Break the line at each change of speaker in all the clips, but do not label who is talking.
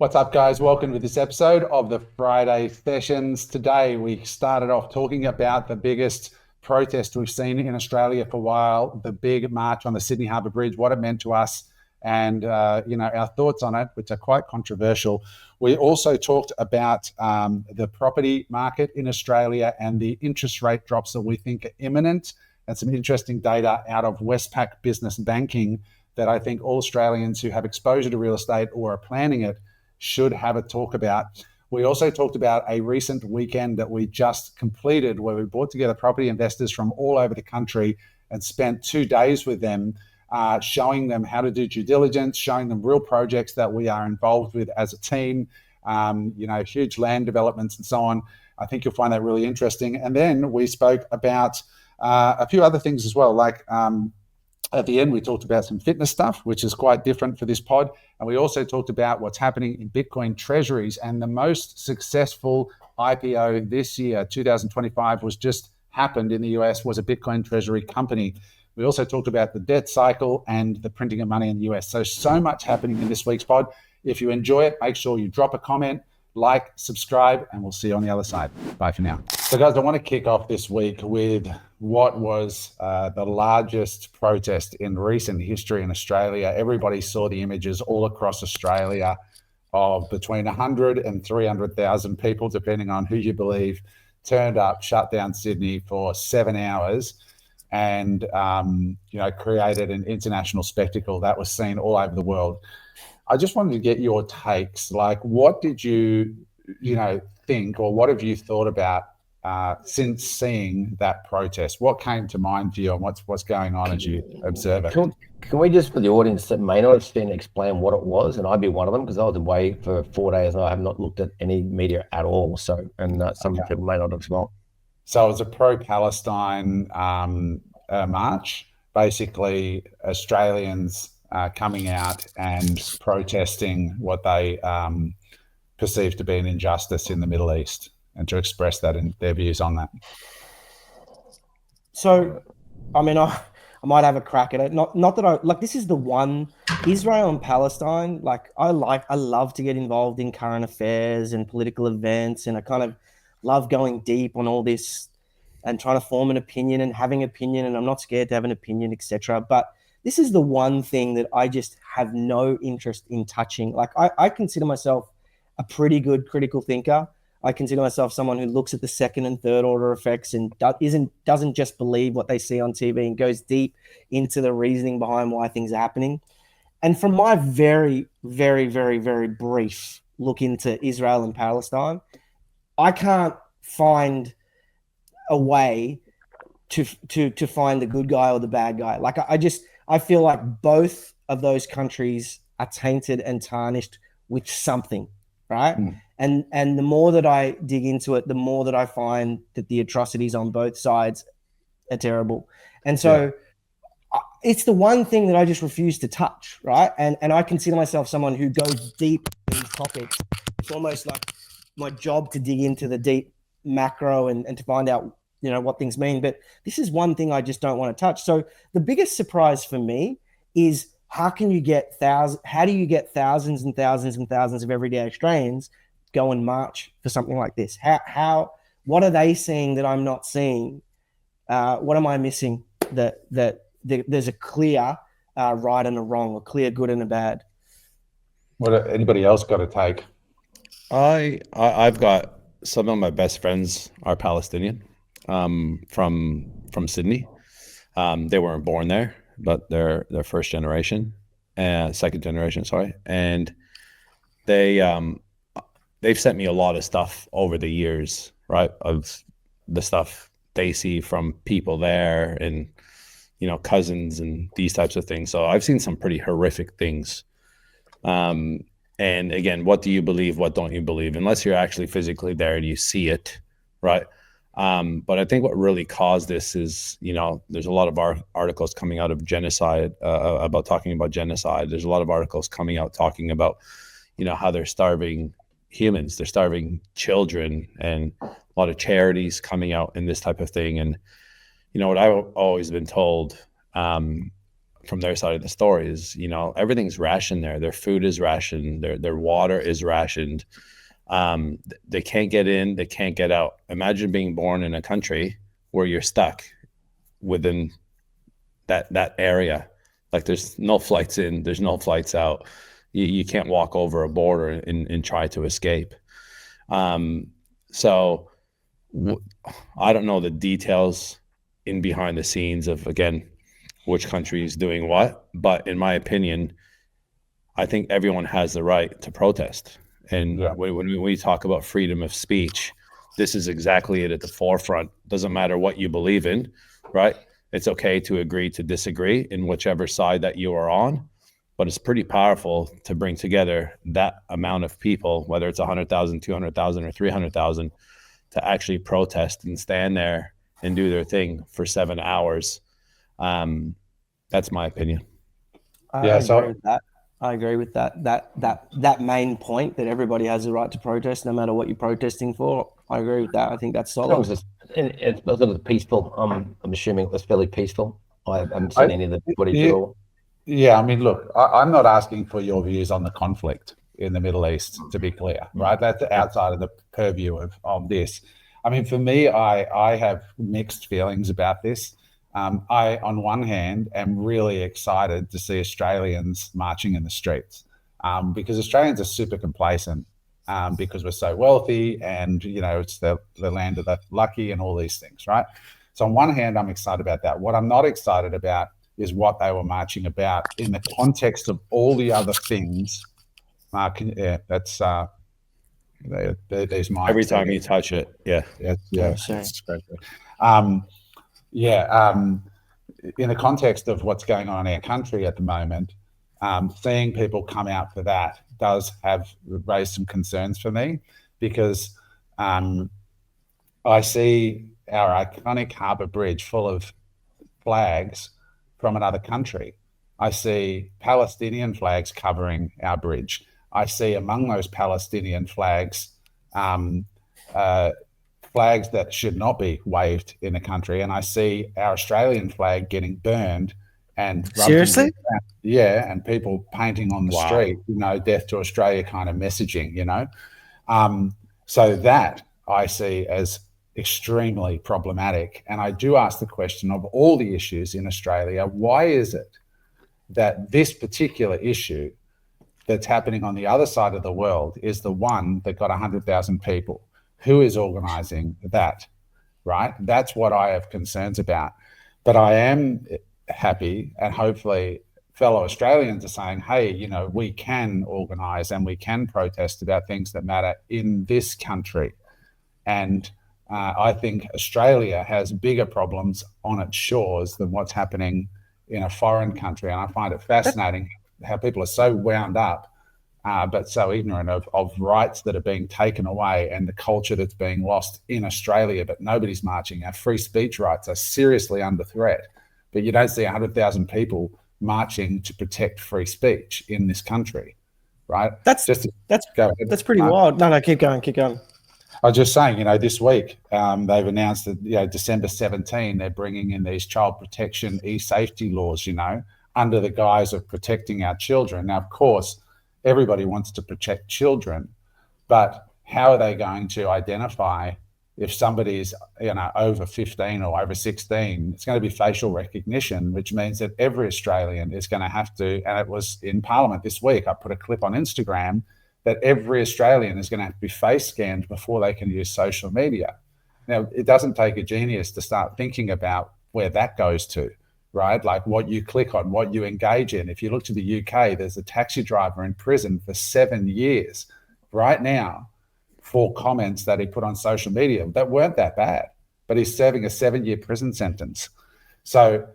What's up, guys? Welcome to this episode of the Friday Sessions. Today, we started off talking about the biggest protest we've seen in Australia for a while, the big march on the Sydney Harbour Bridge, what it meant to us, and our thoughts on it, which are quite controversial. We also talked about the property market in Australia and the interest rate drops that we think are imminent, and some interesting data out of Westpac Business Banking that I think all Australians who have exposure to real estate or are planning it should have a talk about. We also talked about a recent weekend that we just completed where we brought together property investors from all over the country and spent 2 days with them, showing them how to do due diligence, showing them real projects that we are involved with as a team, huge land developments and so on. I think you'll find that really interesting. And then we spoke about a few other things as well, like at the end, we talked about some fitness stuff, which is quite different for this pod. And we also talked about what's happening in Bitcoin treasuries. And the most successful IPO this year, 2025, was just happened in the US, was a Bitcoin treasury company. We also talked about the debt cycle and the printing of money in the US. So much happening in this week's pod. If you enjoy it, make sure you drop a comment, like, subscribe, and we'll see you on the other side. Bye for now. So guys, I want to kick off this week with what was the largest protest in recent history in Australia. Everybody saw the images all across Australia of between 100 and 300,000 people, depending on who you believe, turned up, shut down Sydney for 7 hours and, created an international spectacle that was seen all over the world. I just wanted to get your takes. Like, what did you, think, or what have you thought about since seeing that protest? What came to mind for you, and what's going on as you observe it?
Can we just, for the audience that may not have seen, explain what it was? And I'd be one of them because I was away for 4 days and I have not looked at any media at all. So, and some people may not have as well.
So it was a pro-Palestine march. Basically, Australians coming out and protesting what they perceive to be an injustice in the Middle East, and to express that in their views on that.
So, I mean, I might have a crack at it. Not that I like. This is the one, Israel and Palestine. Like, I love to get involved in current affairs and political events, and I kind of love going deep on all this and trying to form an opinion and having opinion. And I'm not scared to have an opinion, etc. But this is the one thing that I just have no interest in touching. Like, I consider myself a pretty good critical thinker. I consider myself someone who looks at the second and third order effects and doesn't just believe what they see on TV and goes deep into the reasoning behind why things are happening. And from my very, very, very, very brief look into Israel and Palestine, I can't find a way to find the good guy or the bad guy. Like, I feel like both of those countries are tainted and tarnished with something, right? And the more that I dig into it, the more that I find that the atrocities on both sides are terrible. And so it's the one thing that I just refuse to touch, right? And I consider myself someone who goes deep in these topics. It's almost like my job to dig into the deep macro and to find out, what things mean. But this is one thing I just don't want to touch. So the biggest surprise for me is how do you get thousands and thousands and thousands of everyday Australians go and march for something like this? What are they seeing that I'm not seeing? What am I missing that there's a clear right and a wrong, a clear good and a bad?
What anybody else got to take?
I've got some of my best friends are Palestinian, from Sydney. They weren't born there, but they're second generation, sorry. And they've sent me a lot of stuff over the years, right? Of the stuff they see from people there and, cousins and these types of things. So I've seen some pretty horrific things. And again, what do you believe? What don't you believe? Unless you're actually physically there and you see it, right? But I think what really caused this is, there's a lot of articles coming out of genocide, about talking about genocide. There's a lot of articles coming out talking about, how they're starving humans, they're starving children, and a lot of charities coming out in this type of thing. And, what I've always been told, from their side of the story is, you know, everything's rationed there. Their food is rationed. Their water is rationed. They can't get in. They can't get out. Imagine being born in a country where you're stuck within that area. Like there's no flights in, there's no flights out. You can't walk over a border and try to escape. So I don't know the details in behind the scenes of, again, which country is doing what, but in my opinion, I think everyone has the right to protest. And when we talk about freedom of speech, this is exactly it at the forefront. Doesn't matter what you believe in, right? It's okay to agree to disagree in whichever side that you are on, but it's pretty powerful to bring together that amount of people, whether it's 100,000, 200,000, or 300,000, to actually protest and stand there and do their thing for 7 hours. That's my opinion.
I agree with that. I agree with that main point that everybody has the right to protest, no matter what you're protesting for. I agree with that. I think that's solid.
It's peaceful. I'm assuming it was fairly peaceful. I haven't seen any of the footage at all.
Yeah, I mean, look, I'm not asking for your views on the conflict in the Middle East, to be clear, right? That's outside of the purview of this. I mean, for me, I have mixed feelings about this. I, on one hand, am really excited to see Australians marching in the streets because Australians are super complacent because we're so wealthy and, you know, it's the land of the lucky and all these things, right? So on one hand, I'm excited about that. What I'm not excited about is what they were marching about in the context of all the other things. That's there's my
every time you touch it, yeah.
In the context of what's going on in our country at the moment, seeing people come out for that does have raised some concerns for me because I see our iconic harbour bridge full of flags from another country. I see Palestinian flags covering our bridge. I see among those Palestinian flags flags that should not be waved in a country, and I see our Australian flag getting burned and
seriously,
and people painting on the street, you know, death to Australia kind of messaging, you know. So that I see as extremely problematic, and I do ask the question of all the issues in Australia, why is it that this particular issue that's happening on the other side of the world is the one that got 100,000 people? Who is organising that, right? That's what I have concerns about. But I am happy, and hopefully fellow Australians are saying, hey, you know, we can organise and we can protest about things that matter in this country. And I think Australia has bigger problems on its shores than what's happening in a foreign country. And I find it fascinating how people are so wound up but so ignorant of rights that are being taken away and the culture that's being lost in Australia, but nobody's marching. Our free speech rights are seriously under threat, but you don't see 100,000 people marching to protect free speech in this country, right?
That's pretty wild. No, keep going.
I was just saying, you know, this week they've announced that, you know, December 17, they're bringing in these child protection e-safety laws, you know, under the guise of protecting our children. Now, of course, everybody wants to protect children, but how are they going to identify if somebody is, you know, over 15 or over 16? It's going to be facial recognition, which means that every Australian is going to have to, and it was in Parliament this week, I put a clip on Instagram that every Australian is going to have to be face scanned before they can use social media. Now, it doesn't take a genius to start thinking about where that goes to, right? Like what you click on, what you engage in. If you look to the UK, there's a taxi driver in prison for 7 years right now for comments that he put on social media that weren't that bad, but he's serving a 7-year prison sentence. So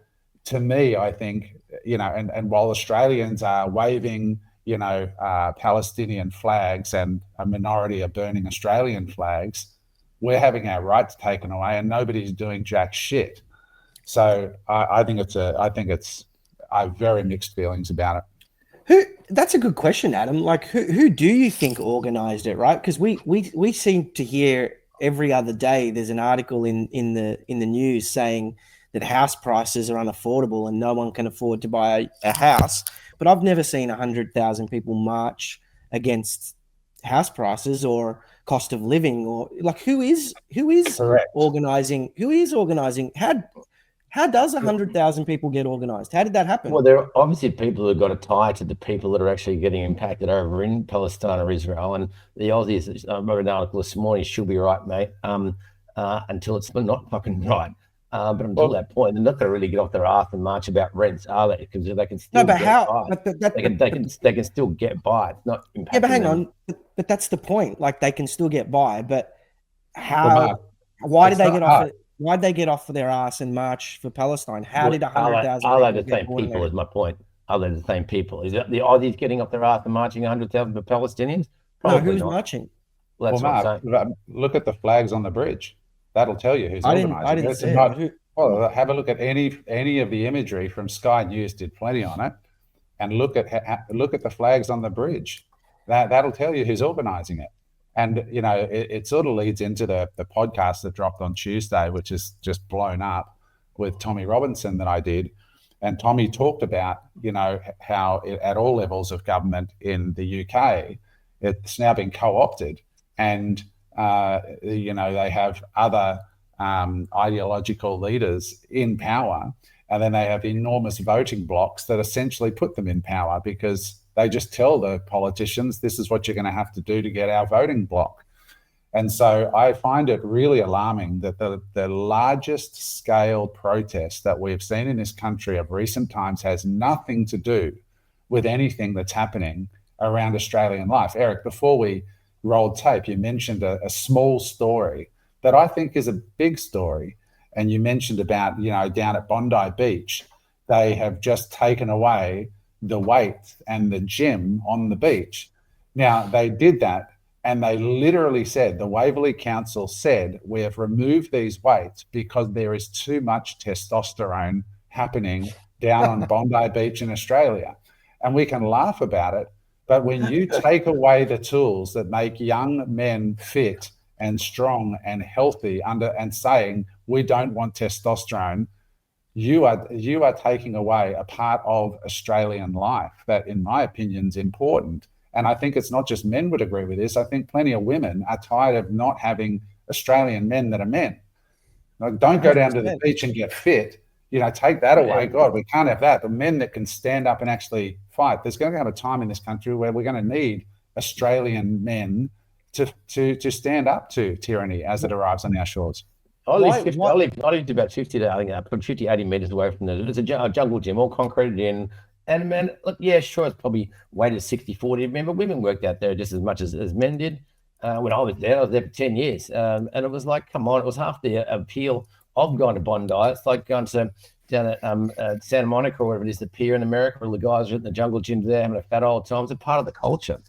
to me, I think, you know, and while Australians are waving, you know, Palestinian flags and a minority are burning Australian flags, we're having our rights taken away and nobody's doing jack shit. So I have very mixed feelings about it.
That's a good question, Adam. Like, who do you think organised it, right? Because we seem to hear every other day there's an article in the news saying that house prices are unaffordable and no one can afford to buy a house. But I've never seen 100,000 people march against house prices or cost of living, or like who is
Correct.
organizing? How does 100,000 people get organized? How did that happen?
Well, there are obviously people who got a tie to the people that are actually getting impacted over in Palestine or Israel. And the Aussies, I wrote an article this morning, she'll be right, mate, until it's not fucking right. But until that point, they're not going to really get off their ass and march about rents, are they? Because they can still
but how?
by. They can still get by. It's not impacting.
Yeah, but hang on. But that's the point. Like they can still get by, but how? Why did they get off? Why'd they get off of their ass and march for Palestine? How did 100,000?
Are they the same people? Is my point. Are they the same people? Is it the Aussies getting off their ass and marching 100,000 for Palestinians?
Probably no, who's not. Marching?
Well, that's what I'm saying.
Look at the flags on the bridge. That'll tell you who's organising.
I didn't see it.
Well, have a look at any of the imagery from Sky News. Did plenty on it, and look at the flags on the bridge. That'll tell you who's organising it. And, you know, it sort of leads into the podcast that dropped on Tuesday, which is just blown up with Tommy Robinson that I did. And Tommy talked about, you know, how at all levels of government in the UK, it's now been co-opted. And, you know, they have other ideological leaders in power. And then they have enormous voting blocks that essentially put them in power because they just tell the politicians, this is what you're going to have to do to get our voting block. And so I find it really alarming that the largest scale protest that we've seen in this country of recent times has nothing to do with anything that's happening around Australian life. Eric, before we rolled tape, you mentioned a small story that I think is a big story. And you mentioned about, you know, down at Bondi Beach, they have just taken away the weights and the gym on the beach. Now, they did that and they literally said, the Waverley Council said, we have removed these weights because there is too much testosterone happening down on Bondi Beach in Australia. And we can laugh about it, but when you take away the tools that make young men fit and strong and healthy and saying, we don't want testosterone, you are taking away a part of Australian life that, in my opinion, is important. And I think it's not just men would agree with this. I think plenty of women are tired of not having Australian men that are men. Like, don't go down to the beach and get fit. You know, take that away. God, we can't have that. The men that can stand up and actually fight. There's going to come a time in this country where we're going to need Australian men to stand up to tyranny as it arrives on our shores.
I lived about 50 to 80 meters away from there's a jungle gym, all concreted in. And man, look, yeah, sure, it's probably weighted 60-40. Remember, women worked out there just as much as men did. When I was there for 10 years. And it was like, come on, it was half the appeal of going to Bondi. It's like going to down at Santa Monica or whatever it is, the pier in America, where the guys are at the jungle gym there having a fat old time. It's a part of the culture.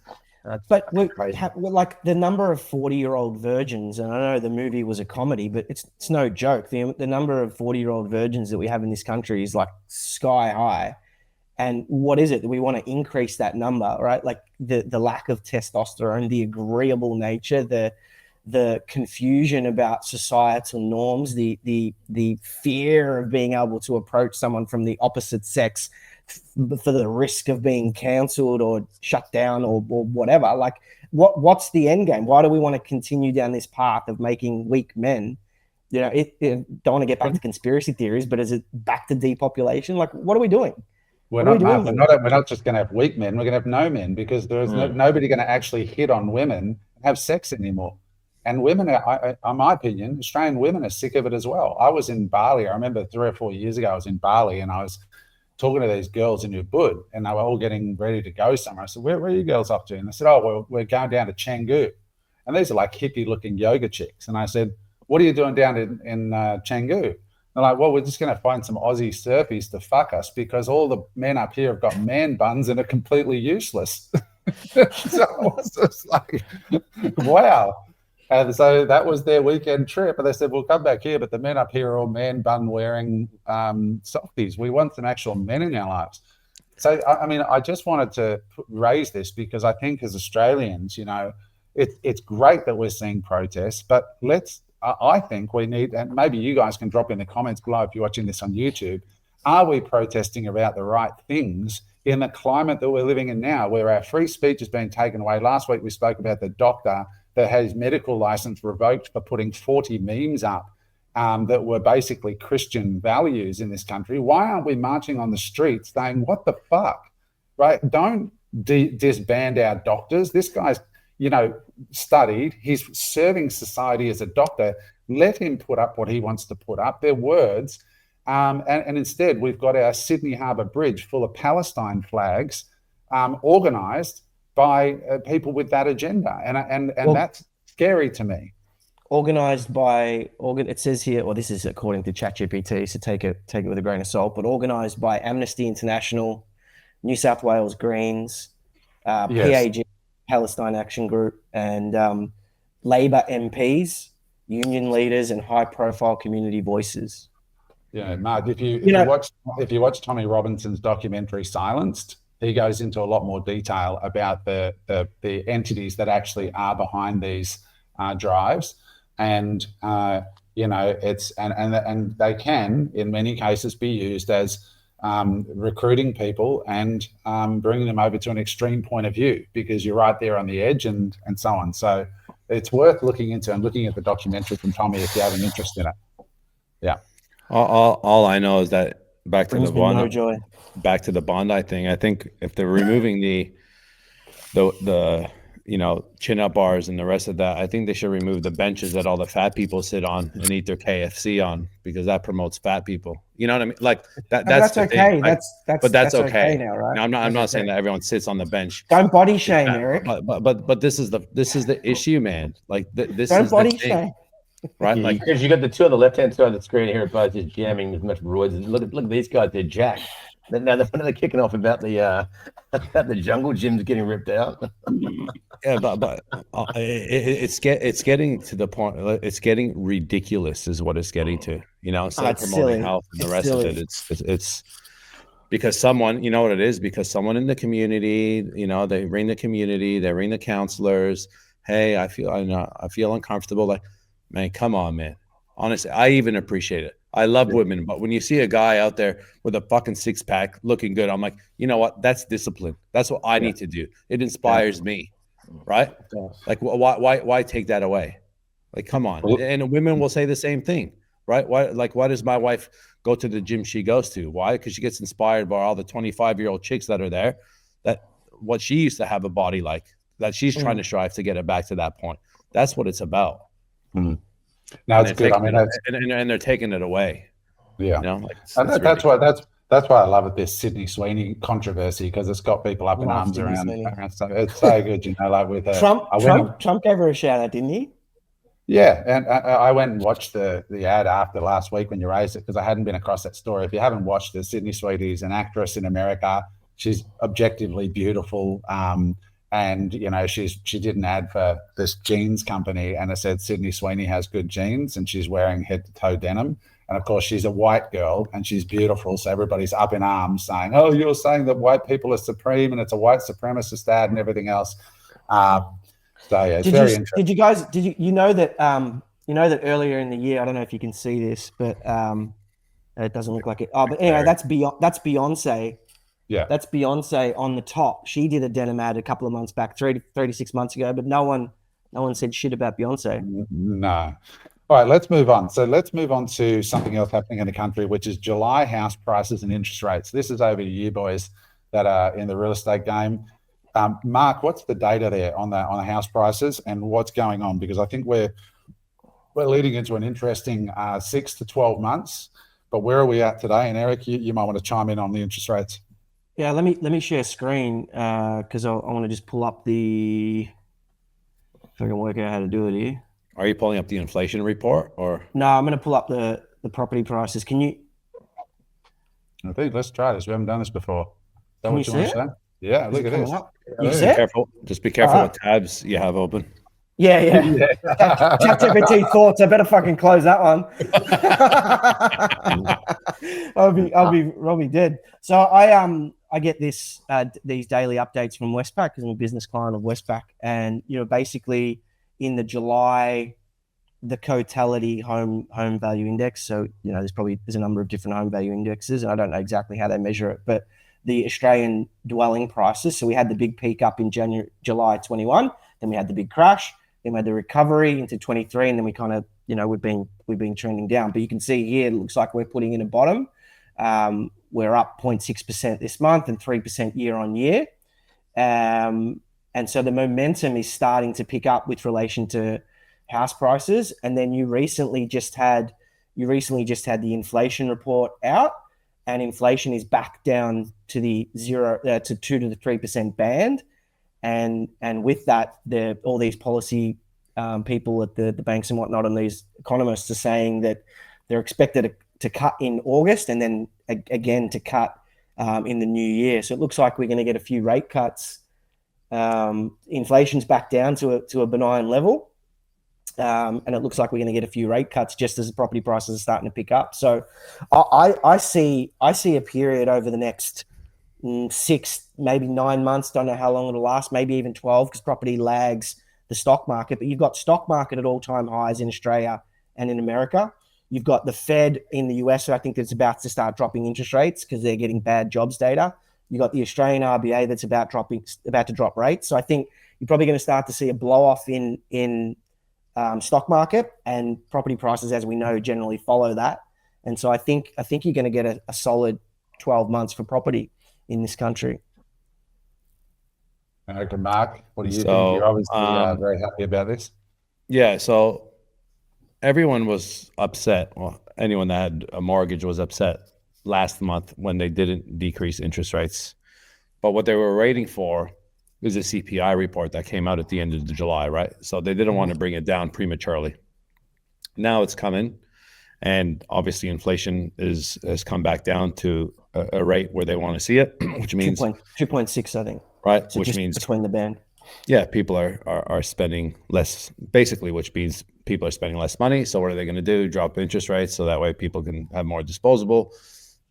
But like the number of 40-year-old virgins, and I know the movie was a comedy, but it's no joke. The number of 40-year-old virgins that we have in this country is like sky high. And what is it that we want to increase that number, right? Like the lack of testosterone, the agreeable nature, the confusion about societal norms, the fear of being able to approach someone from the opposite sex for the risk of being cancelled or shut down or whatever. Like what's the end game? Why do we want to continue down this path of making weak men? You know, don't want to get back to conspiracy theories, but is it back to depopulation? Like, what are we doing?
We're not just going to have weak men. We're going to have no men, because there's nobody going to actually hit on women and have sex anymore. And women, in my opinion, Australian women are sick of it as well. I was in Bali. I remember 3 or 4 years ago, I was in Bali and I was talking to these girls in Ubud, and they were all getting ready to go somewhere. I said, where are you girls up to? And they said, oh, well, we're going down to Canggu. And these are like hippie-looking yoga chicks. And I said, what are you doing down in Canggu? They're like, well, we're just going to find some Aussie surfies to fuck us because all the men up here have got man buns and are completely useless. So I was just like, wow. And so that was their weekend trip. And they said, we'll come back here, but the men up here are all man bun wearing softies. We want some actual men in our lives. So, I mean, I just wanted to raise this because I think as Australians, you know, it's great that we're seeing protests, but let's I think we need, and maybe you guys can drop in the comments below if you're watching this on YouTube, are we protesting about the right things in the climate that we're living in now, where our free speech is being taken away? Last week we spoke about the doctor that had his medical license revoked for putting 40 memes up that were basically Christian values in this country. Why aren't we marching on the streets saying, what the fuck, right? Don't disband our doctors. This guy's, studied. He's serving society as a doctor. Let him put up what he wants to put up. They're words. And instead, we've got our Sydney Harbour Bridge full of Palestine flags organised by people with that agenda. And that's scary to me.
Organised by, it says here, well, this is according to ChatGPT, so take it with a grain of salt, but organised by Amnesty International, New South Wales Greens, PAG, Palestine Action Group, and Labor MPs, union leaders, and high-profile community voices.
Yeah, Mark, if you watch Tommy Robinson's documentary Silenced, he goes into a lot more detail about the entities that actually are behind these drives. And it's and they can in many cases be used as recruiting people and bringing them over to an extreme point of view, because you're right there on the edge and so on. So it's worth looking into and looking at the documentary from Tommy if you have an interest in it. Yeah.
All I know is that back to the Bondi thing. I think if they're removing the chin-up bars and the rest of that, I think they should remove the benches that all the fat people sit on and eat their KFC on, because that promotes fat people. You know what I mean? Like that's okay. That's okay now, right? Now, I'm not saying that everyone sits on the bench.
Don't body shame, Eric.
But this is the issue, man. Like this
don't
is
body shame.
Right, like because you got the two on the left-hand side of the screen here, both just jamming as much roids. Look at these guys, they're jacked. Now they're kicking off about the jungle gyms getting ripped out.
Yeah, but it's getting to the point. It's getting ridiculous, is what it's getting to. Instead of promoting health and the rest of it, it's because someone, you know what it is? Because someone in the community, they ring the community, they ring the counselors. Hey, I feel uncomfortable. Like, man, come on, man. Honestly, I even appreciate it. I love women, but when you see a guy out there with a fucking six-pack looking good, I'm like, you know what? That's discipline. That's what I need to do. It inspires me, right? Like, why take that away? Like, come on. And women will say the same thing, right? Why does my wife go to the gym she goes to? Why? Because she gets inspired by all the 25-year-old chicks that are there, that what she used to have a body like, that she's trying to strive to get it back to that point. That's what it's about.
No, it's good. I mean,
and they're taking it away.
Yeah, that's why I love it. This Sydney Sweeney controversy, because it's got people up in arms around stuff. It's so good, like with
Trump gave her a shout out, didn't he?
Yeah, and I went and watched the ad after last week when you raised it, because I hadn't been across that story. If you haven't watched it, Sydney Sweeney is an actress in America. She's objectively beautiful. And she did an ad for this jeans company, and it said Sydney Sweeney has good jeans, and she's wearing head to toe denim. And of course, she's a white girl and she's beautiful, so everybody's up in arms saying, "Oh, you're saying that white people are supreme and it's a white supremacist ad and everything else." So yeah, it's very interesting.
Did you guys? You know that earlier in the year, I don't know if you can see this, but it doesn't look like it. Oh, but anyway, that's Beyonce.
Yeah,
that's Beyonce on the top. She did a denim ad a couple of months back, 36 months ago, but no one said shit about Beyonce.
No. All right, let's move on. So let's move on to something else happening in the country, which is July house prices and interest rates. This is over to you boys that are in the real estate game. Mark, what's the data there on the house prices and what's going on? Because I think we're leading into an interesting 6 to 12 months. But where are we at today? And Eric, you might want to chime in on the interest rates.
Yeah, let me share screen because I want to just pull up if I can work out how to do it here.
Are you pulling up the inflation report or?
No, I'm going to pull up the property prices. Can you?
I think let's try this. We haven't done this before.
Can you see it?
Yeah, look at this.
You see it?
Just be careful what tabs you have open.
Yeah. ChatGPT thoughts. I better fucking close that one. I'll be dead. So I get these daily updates from Westpac because I'm a business client of Westpac, and basically in the July the Totality home value index. So, there's a number of different home value indexes, and I don't know exactly how they measure it, but the Australian dwelling prices. So we had the big peak up in July 21, then we had the big crash, then we had the recovery into 23, and then we kind of, we've been trending down. But you can see here, it looks like we're putting in a bottom. We're up 0.6% this month and 3% year on year. And so the momentum is starting to pick up with relation to house prices. And then you recently just had the inflation report out, and inflation is back down to the 2 to the 3% band. And with that, all these policy people at the banks and whatnot, and these economists are saying that they're expected to cut in August, and then again to cut in the new year. So it looks like we're going to get a few rate cuts. Inflation's back down to a benign level. And it looks like we're going to get a few rate cuts just as the property prices are starting to pick up. So I see a period over the next 6, maybe 9 months. Don't know how long it'll last. Maybe even 12, because property lags the stock market. But you've got stock market at all-time highs in Australia and in America. You've got the Fed in the US, so I think it's about to start dropping interest rates because they're getting bad jobs data. You've got the Australian RBA that's about to drop rates. So I think you're probably going to start to see a blow-off in stock market, and property prices, as we know, generally follow that. And so I think you're going to get a solid 12 months for property in this country.
Okay, Mark, what do you think? You're obviously very happy about this.
Yeah, so everyone was upset. Well, anyone that had a mortgage was upset last month when they didn't decrease interest rates. But what they were waiting for is a CPI report that came out at the end of July, right? So they didn't want to bring it down prematurely. Now it's coming, and obviously inflation has come back down to a rate where they want to see it, which means
2.6, I think.
Right,
so
which means
between the band.
Yeah, people are spending less, basically, which means people are spending less money. So what are they going to do? Drop interest rates so that way people can have more disposable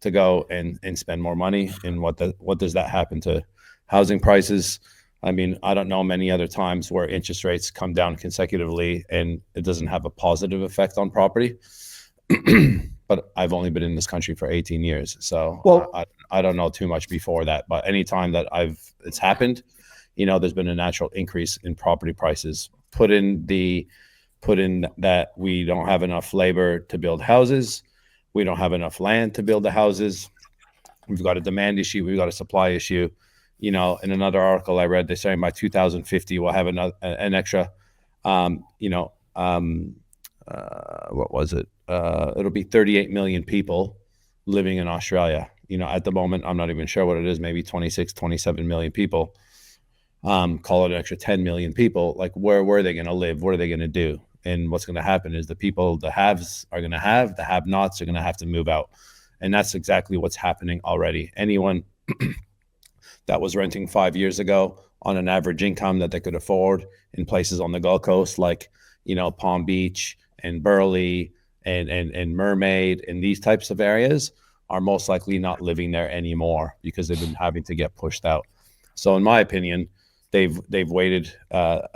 to go and spend more money. And what does that happen to housing prices? I mean, I don't know many other times where interest rates come down consecutively and it doesn't have a positive effect on property. But I've only been in this country for 18 years, so I don't know too much before that. But anytime that it's happened, there's been a natural increase in property prices. Put in that we don't have enough labor to build houses, we don't have enough land to build the houses. We've got a demand issue, we've got a supply issue. In another article I read, they're saying by 2050 we'll have an extra, what was it? It'll be 38 million people living in Australia. At the moment, I'm not even sure what it is, maybe 26, 27 million people. Call it an extra 10 million people. Like, where are they going to live? What are they going to do? And what's going to happen is the haves are going to have, the have-nots are going to have to move out. And that's exactly what's happening already. Anyone that was renting 5 years ago on an average income that they could afford in places on the Gulf Coast, like, Palm Beach and Burleigh and Mermaid and these types of areas, are most likely not living there anymore because they've been having to get pushed out. So in my opinion, they've waited, the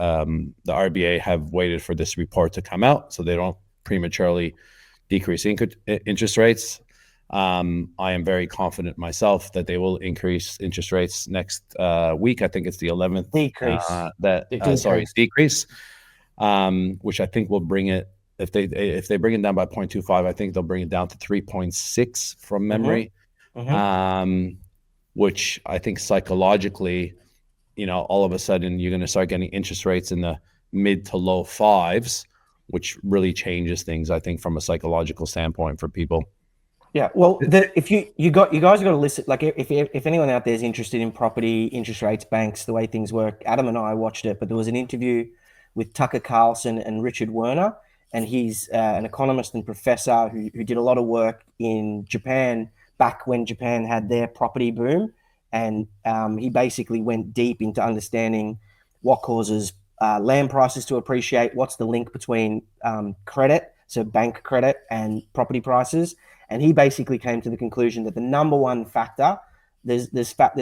RBA have waited for this report to come out so they don't prematurely decrease interest rates. I am very confident myself that they will increase interest rates next week. I think it's the 11th. Decrease, which I think will bring it, if they bring it down by 0.25, I think they'll bring it down to 3.6 from memory. Which I think psychologically, all of a sudden you're going to start getting interest rates in the mid to low 5s, which really changes things, I think, from a psychological standpoint for people.
Yeah, well, if you guys got to listen. Like, if anyone out there is interested in property, interest rates, banks, the way things work, Adam and I watched it, but there was an interview with Tucker Carlson and Richard Werner, and he's an economist and professor who did a lot of work in Japan back when Japan had their property boom. And he basically went deep into understanding what causes land prices to appreciate, what's the link between credit, so bank credit, and property prices. And he basically came to the conclusion that the number one factor, there's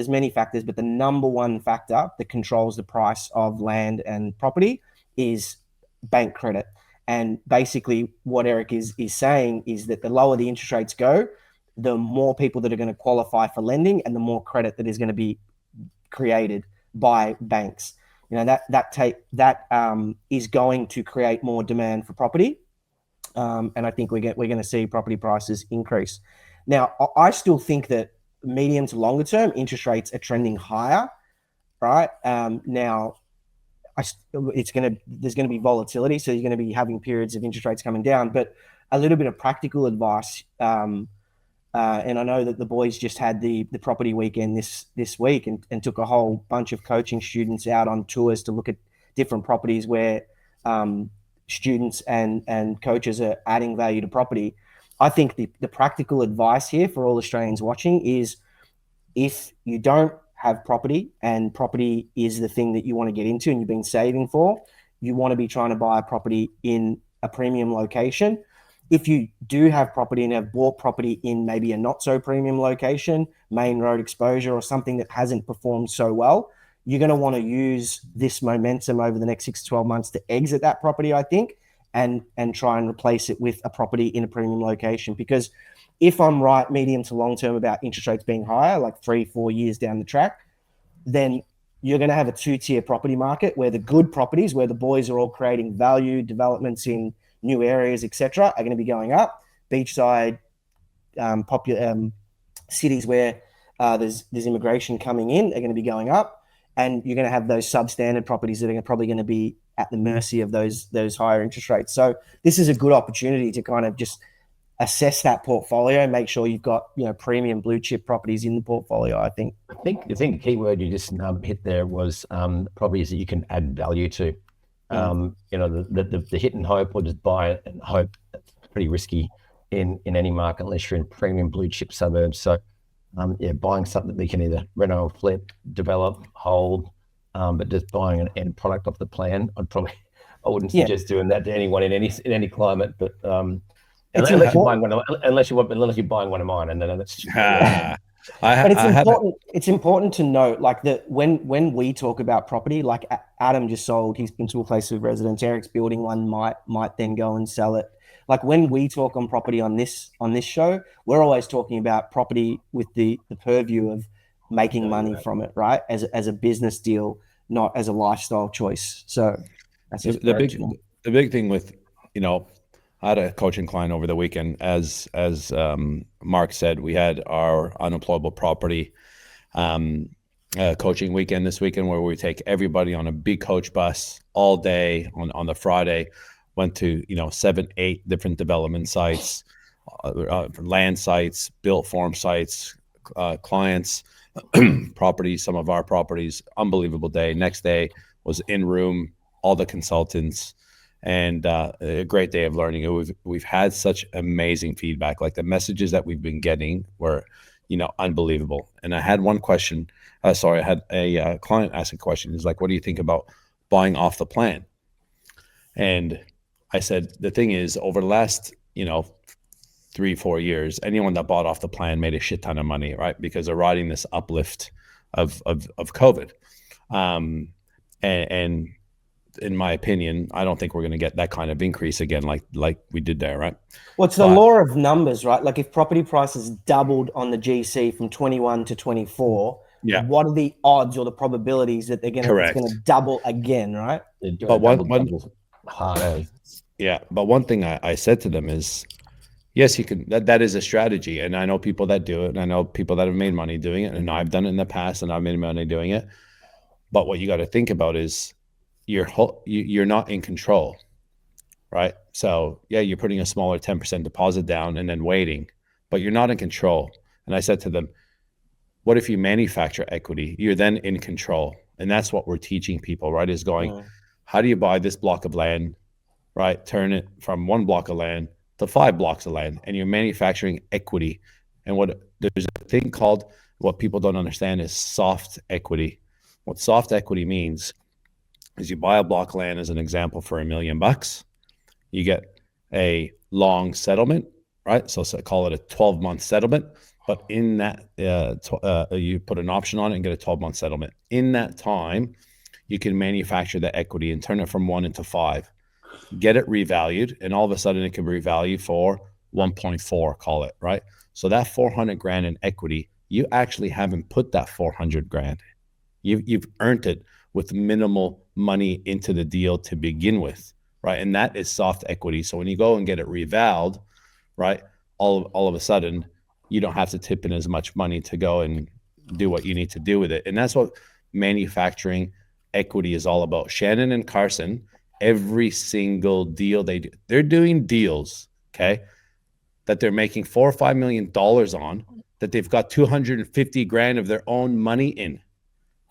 many factors, but the number one factor that controls the price of land and property is bank credit. And basically what Eric is saying is that the lower the interest rates go, the more people that are going to qualify for lending and the more credit that is going to be created by banks. That is going to create more demand for property. And I think we're going to see property prices increase. Now, I still think that medium to longer term interest rates are trending higher, right? Now, there's going to be volatility, so you're going to be having periods of interest rates coming down. But a little bit of practical advice, and I know that the boys just had the property weekend this week and took a whole bunch of coaching students out on tours to look at different properties where students and coaches are adding value to property. I think the practical advice here for all Australians watching is, if you don't have property and property is the thing that you want to get into and you've been saving for, you want to be trying to buy a property in a premium location. If you do have property and have bought property in maybe a not so premium location, main road exposure, or something that hasn't performed so well, you're going to want to use this momentum over the next 6 to 12 months to exit that property, I think, and try and replace it with a property in a premium location. Because if I'm right, medium to long term, about interest rates being higher, like 3-4 years down the track, then you're going to have a two-tier property market where the good properties, where the boys are all creating value, developments in new areas, etc., are going to be going up. Beachside, popular cities where there's immigration coming in are going to be going up, and you're going to have those substandard properties that are probably going to be at the mercy of those higher interest rates. So this is a good opportunity to kind of just assess that portfolio and make sure you've got premium blue chip properties in the portfolio. I think
the key word you just hit there was properties that you can add value to. The hit and hope, or just buy and hope, that's pretty risky in any market unless you're in premium blue chip suburbs. So buying something that we can either reno or flip, develop, hold, but just buying an end product off the plan, I wouldn't suggest doing that to anyone in any climate. But unless you're buying one of mine, and then that's
it's important to note, like, that when we talk about property, like Adam just sold his principal place of residence, Eric's building one, might then go and sell it. Like, when we talk on property on this show, we're always talking about property with the purview of making money from it, right? As a business deal, not as a lifestyle choice. So that's
the big thing with, I had a coaching client over the weekend. As Mark said, we had our Unemployable property coaching weekend this weekend, where we take everybody on a big coach bus all day on the Friday. Went to 7-8 different development sites, land sites, built form sites, clients, properties, some of our properties. Unbelievable day. Next day was in room, all the consultants. And a great day of learning. We've had such amazing feedback. Like, the messages that we've been getting were, unbelievable. And I had one question. I had a client ask a question. He's like, "What do you think about buying off the plan?" And I said, the thing is, over the last 3-4 years, anyone that bought off the plan made a shit ton of money, right? Because they're riding this uplift of COVID. And in my opinion, I don't think we're going to get that kind of increase again, like we did there, right?
Well, it's the law of numbers, right? Like, if property prices doubled on the GC from 21 to 24, what are the odds or the probabilities that it's going to double again, right?
But
one thing I said to them is, yes, you can. That is a strategy, and I know people that do it, and I know people that have made money doing it, and I've done it in the past, and I've made money doing it. But what you got to think about is, you're not in control, right? So you're putting a smaller 10% deposit down and then waiting, but you're not in control. And I said to them, what if you manufacture equity? You're then in control. And that's what we're teaching people, right? Is going, how do you buy this block of land, right? Turn it from 1 block of land to 5 blocks of land, and you're manufacturing equity. And there's a thing called, what people don't understand, is soft equity. What soft equity means is, you buy a block of land, as an example, for $1 million. You get a long settlement, right? So call it a 12-month settlement. But in that, you put an option on it and get a 12-month settlement. In that time, you can manufacture the equity and turn it from 1 into 5. get it revalued, and all of a sudden it can revalue for 1.4, call it, right? So that 400 grand in equity, you actually haven't put that 400 grand. You've earned it with minimal money into the deal to begin with, right? And that is soft equity. So when you go and get it revalued, right, all of a sudden you don't have to tip in as much money to go and do what you need to do with it. And that's what manufacturing equity is all about. Shannon and Carson, every single deal they do, they're doing deals, okay, that they're making $4 or $5 million on, that they've got 250 grand of their own money in.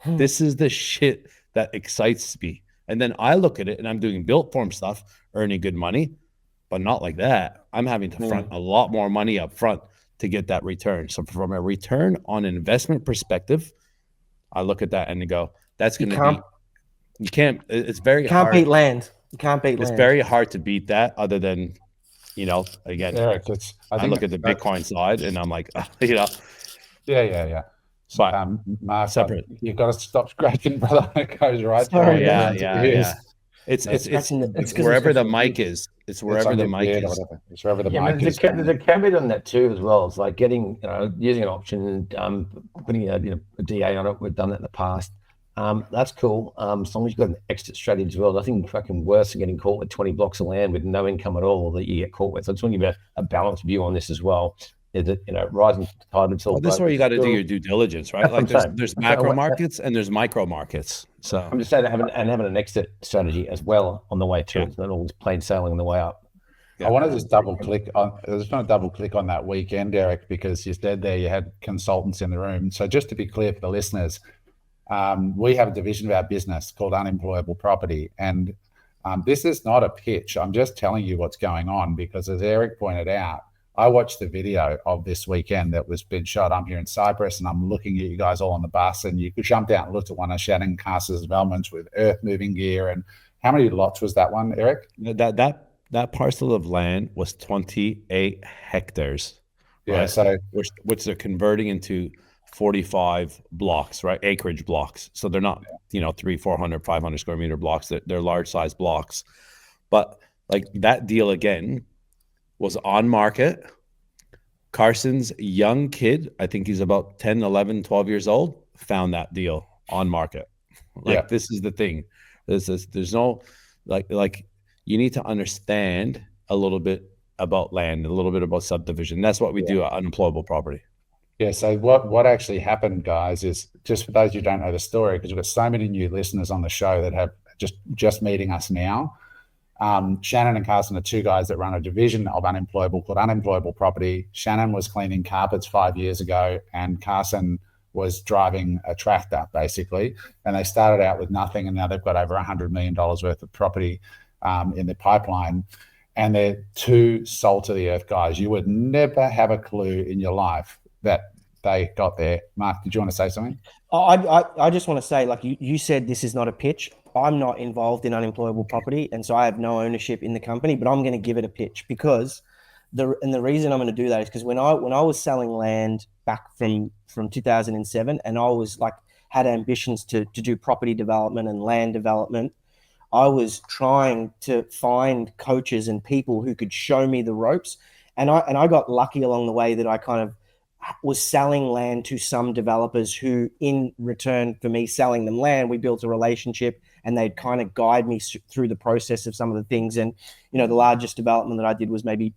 This is the shit that excites me. And then I look at it and I'm doing built form stuff, earning good money, but not like that. I'm having to front a lot more money up front to get that return. So from a return on investment perspective, I look at that and I go, that's going to be, you can't, it's very hard.
Beat land. You can't beat land.
It's very hard to beat that, other than, again,
Eric,
I look at the Bitcoin side and I'm like,
Yeah.
But
Mark,
separate.
You've got to stop scratching, brother. It goes right.
Sorry,
yeah. It's wherever the mic is. It's wherever the mic is.
It's wherever the mic is.
There's a caveat on that too, as well. It's like getting, using an option and putting a DA on it. We've done that in the past. That's cool. As long as you've got an exit strategy as well. Nothing fucking worse than getting caught with 20 blocks of land with no income at all that you get caught with. So I just want to give you a balanced view on this as well. Is that, rising tide until.
Well, this is where you got to do your due diligence, right? Like there's macro markets and there's micro markets. So
I'm just saying having an exit strategy as well on the way through. It's not always plain sailing on the way up.
I want to just double click on that weekend, Eric, because you said there you had consultants in the room. So just to be clear for the listeners, we have a division of our business called Unemployable Property, and this is not a pitch. I'm just telling you what's going on, because as Eric pointed out, I watched the video of this weekend that was been shot. I'm here in Cyprus and I'm looking at you guys all on the bus, and you jumped out and looked at one of Shannon Carson's developments with earth moving gear. And how many lots was that one, Eric?
That parcel of land was 28 hectares.
Yeah,
right?
so
which they're converting into 45 blocks, right? Acreage blocks. So they're not, 300, 400, 500 square meter blocks. They're large size blocks. But like that deal again was on market. Carson's young kid, I think he's about 10, 11, 12 years old, found that deal on market. This is the thing. There's no, like you need to understand a little bit about land, a little bit about subdivision. That's what we do at Unemployable Property. Yeah.
So what actually happened, guys, is, just for those who don't know the story, because we've got so many new listeners on the show that have just meeting us now. Shannon and Carson are two guys that run a division of Unemployable called Unemployable Property. Shannon was cleaning carpets 5 years ago, and Carson was driving a tractor, basically. And they started out with nothing, and now they've got over $100 million worth of property in the pipeline. And they're two salt-of-the-earth guys. You would never have a clue in your life that they got there. Mark, did you want to say something?
I just want to say, like you said, this is not a pitch. I'm not involved in Unemployable Property, and so I have no ownership in the company, but I'm going to give it a pitch, because the reason I'm going to do that is because when I was selling land back from 2007, and I was had ambitions to do property development and land development, I was trying to find coaches and people who could show me the ropes, and I got lucky along the way that I kind of was selling land to some developers who, in return for me selling them land, we built a relationship, and they'd kind of guide me through the process of some of the things. And, the largest development that I did was maybe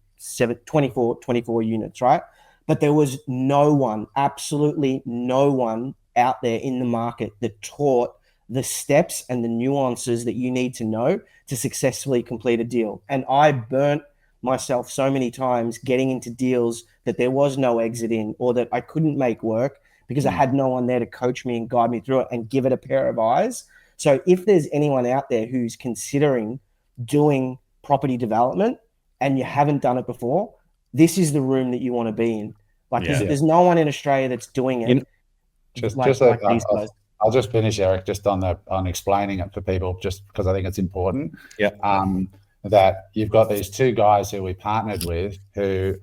24 units, right? But there was no one, absolutely no one out there in the market that taught the steps and the nuances that you need to know to successfully complete a deal. And I burnt myself so many times getting into deals that there was no exit in, or that I couldn't make work because I had no one there to coach me and guide me through it and give it a pair of eyes. So if there's anyone out there who's considering doing property development and you haven't done it before, this is the room that you want to be in. There's no one in Australia that's doing it.
I'll just finish, Eric, just on explaining it for people, just because I think it's important.
Yeah.
That you've got these two guys who we partnered with who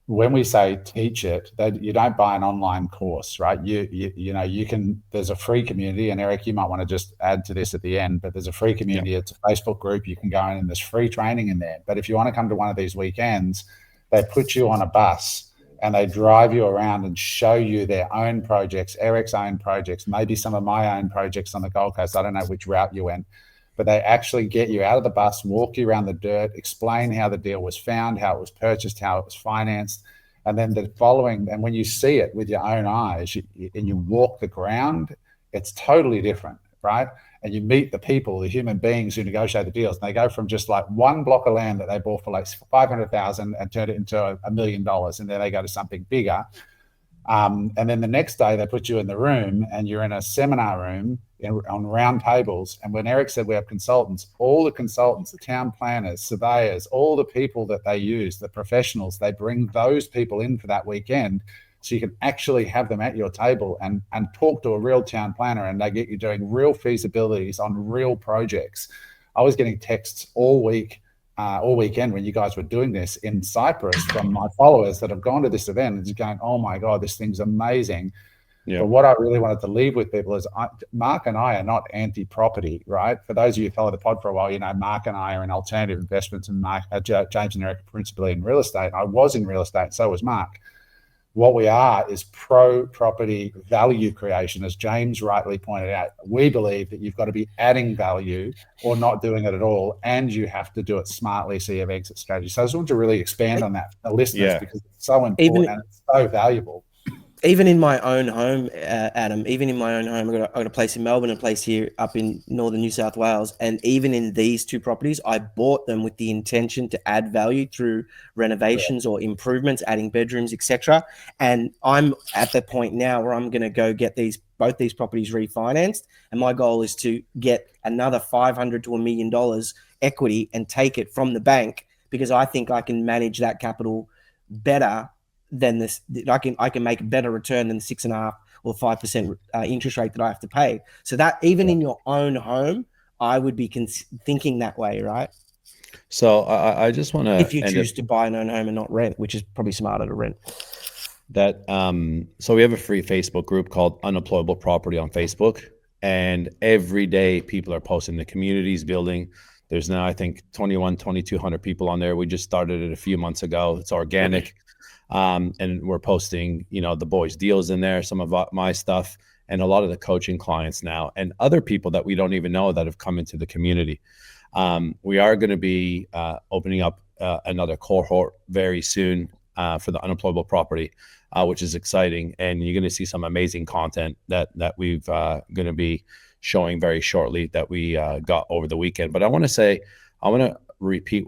when we say teach it, that you don't buy an online course, right? You know, you can, there's a free community, and Eric, you might want to just add to this at the end, but there's a free community. Yeah. It's a Facebook group. You can go in and there's free training in there. But if you want to come to one of these weekends, they put you on a bus and they drive you around and show you their own projects, Eric's own projects, maybe some of my own projects on the Gold Coast. I don't know which route you went, but they actually get you out of the bus, walk you around the dirt, explain how the deal was found, how it was purchased, how it was financed. And then the following, and when you see it with your own eyes and you walk the ground, it's totally different, right? And you meet the people, the human beings who negotiate the deals. And they go from just like one block of land that they bought for like 500,000 and turned it into $1 million. And then they go to something bigger. And then the next day they put you in the room and you're in a seminar room on round tables. And when Eric said we have consultants, all the consultants, the town planners, surveyors, all the people that they use, the professionals, they bring those people in for that weekend. So you can actually have them at your table and talk to a real town planner, and they get you doing real feasibilities on real projects. I was getting texts all weekend when you guys were doing this in Cyprus from my followers that have gone to this event and just going, oh my God, this thing's amazing. Yeah. But what I really wanted to leave with people is Mark and I are not anti-property, right? For those of you who follow the pod for a while, you know, Mark and I are in alternative investments, and James and Eric are principally in real estate. I was in real estate, so was Mark. What we are is pro-property value creation, as James rightly pointed out. We believe that you've got to be adding value or not doing it at all, and you have to do it smartly so you have exit strategy. So I just want to really expand on that for the listeners, because it's so important and it's so valuable.
Even in my own home, Adam, I've got a place in Melbourne and a place here up in northern New South Wales. And even in these two properties, I bought them with the intention to add value through renovations or improvements, adding bedrooms, etc. And I'm at the point now where I'm going to go get both these properties refinanced. And my goal is to get another $500 to $1 million equity and take it from the bank, because I think I can manage that capital better than this. I can make a better return than the 6.5% or 5% interest rate that I have to pay. So that even in your own home, I would be thinking that way, right?
So I just want to,
if you choose to buy an own home and not rent, which is probably smarter to rent.
That so we have a free Facebook group called Unemployable Property on Facebook, and every day people are posting, the community's building. There's now, I think, 2,200 people on there. We just started it a few months ago. It's organic. And we're posting, you know, the boys' deals in there, some of my stuff, and a lot of the coaching clients now, and other people that we don't even know that have come into the community. We are going to be opening up another cohort very soon for the Unemployable Property, which is exciting. And you're going to see some amazing content that we've going to be showing very shortly that we got over the weekend. But I want to repeat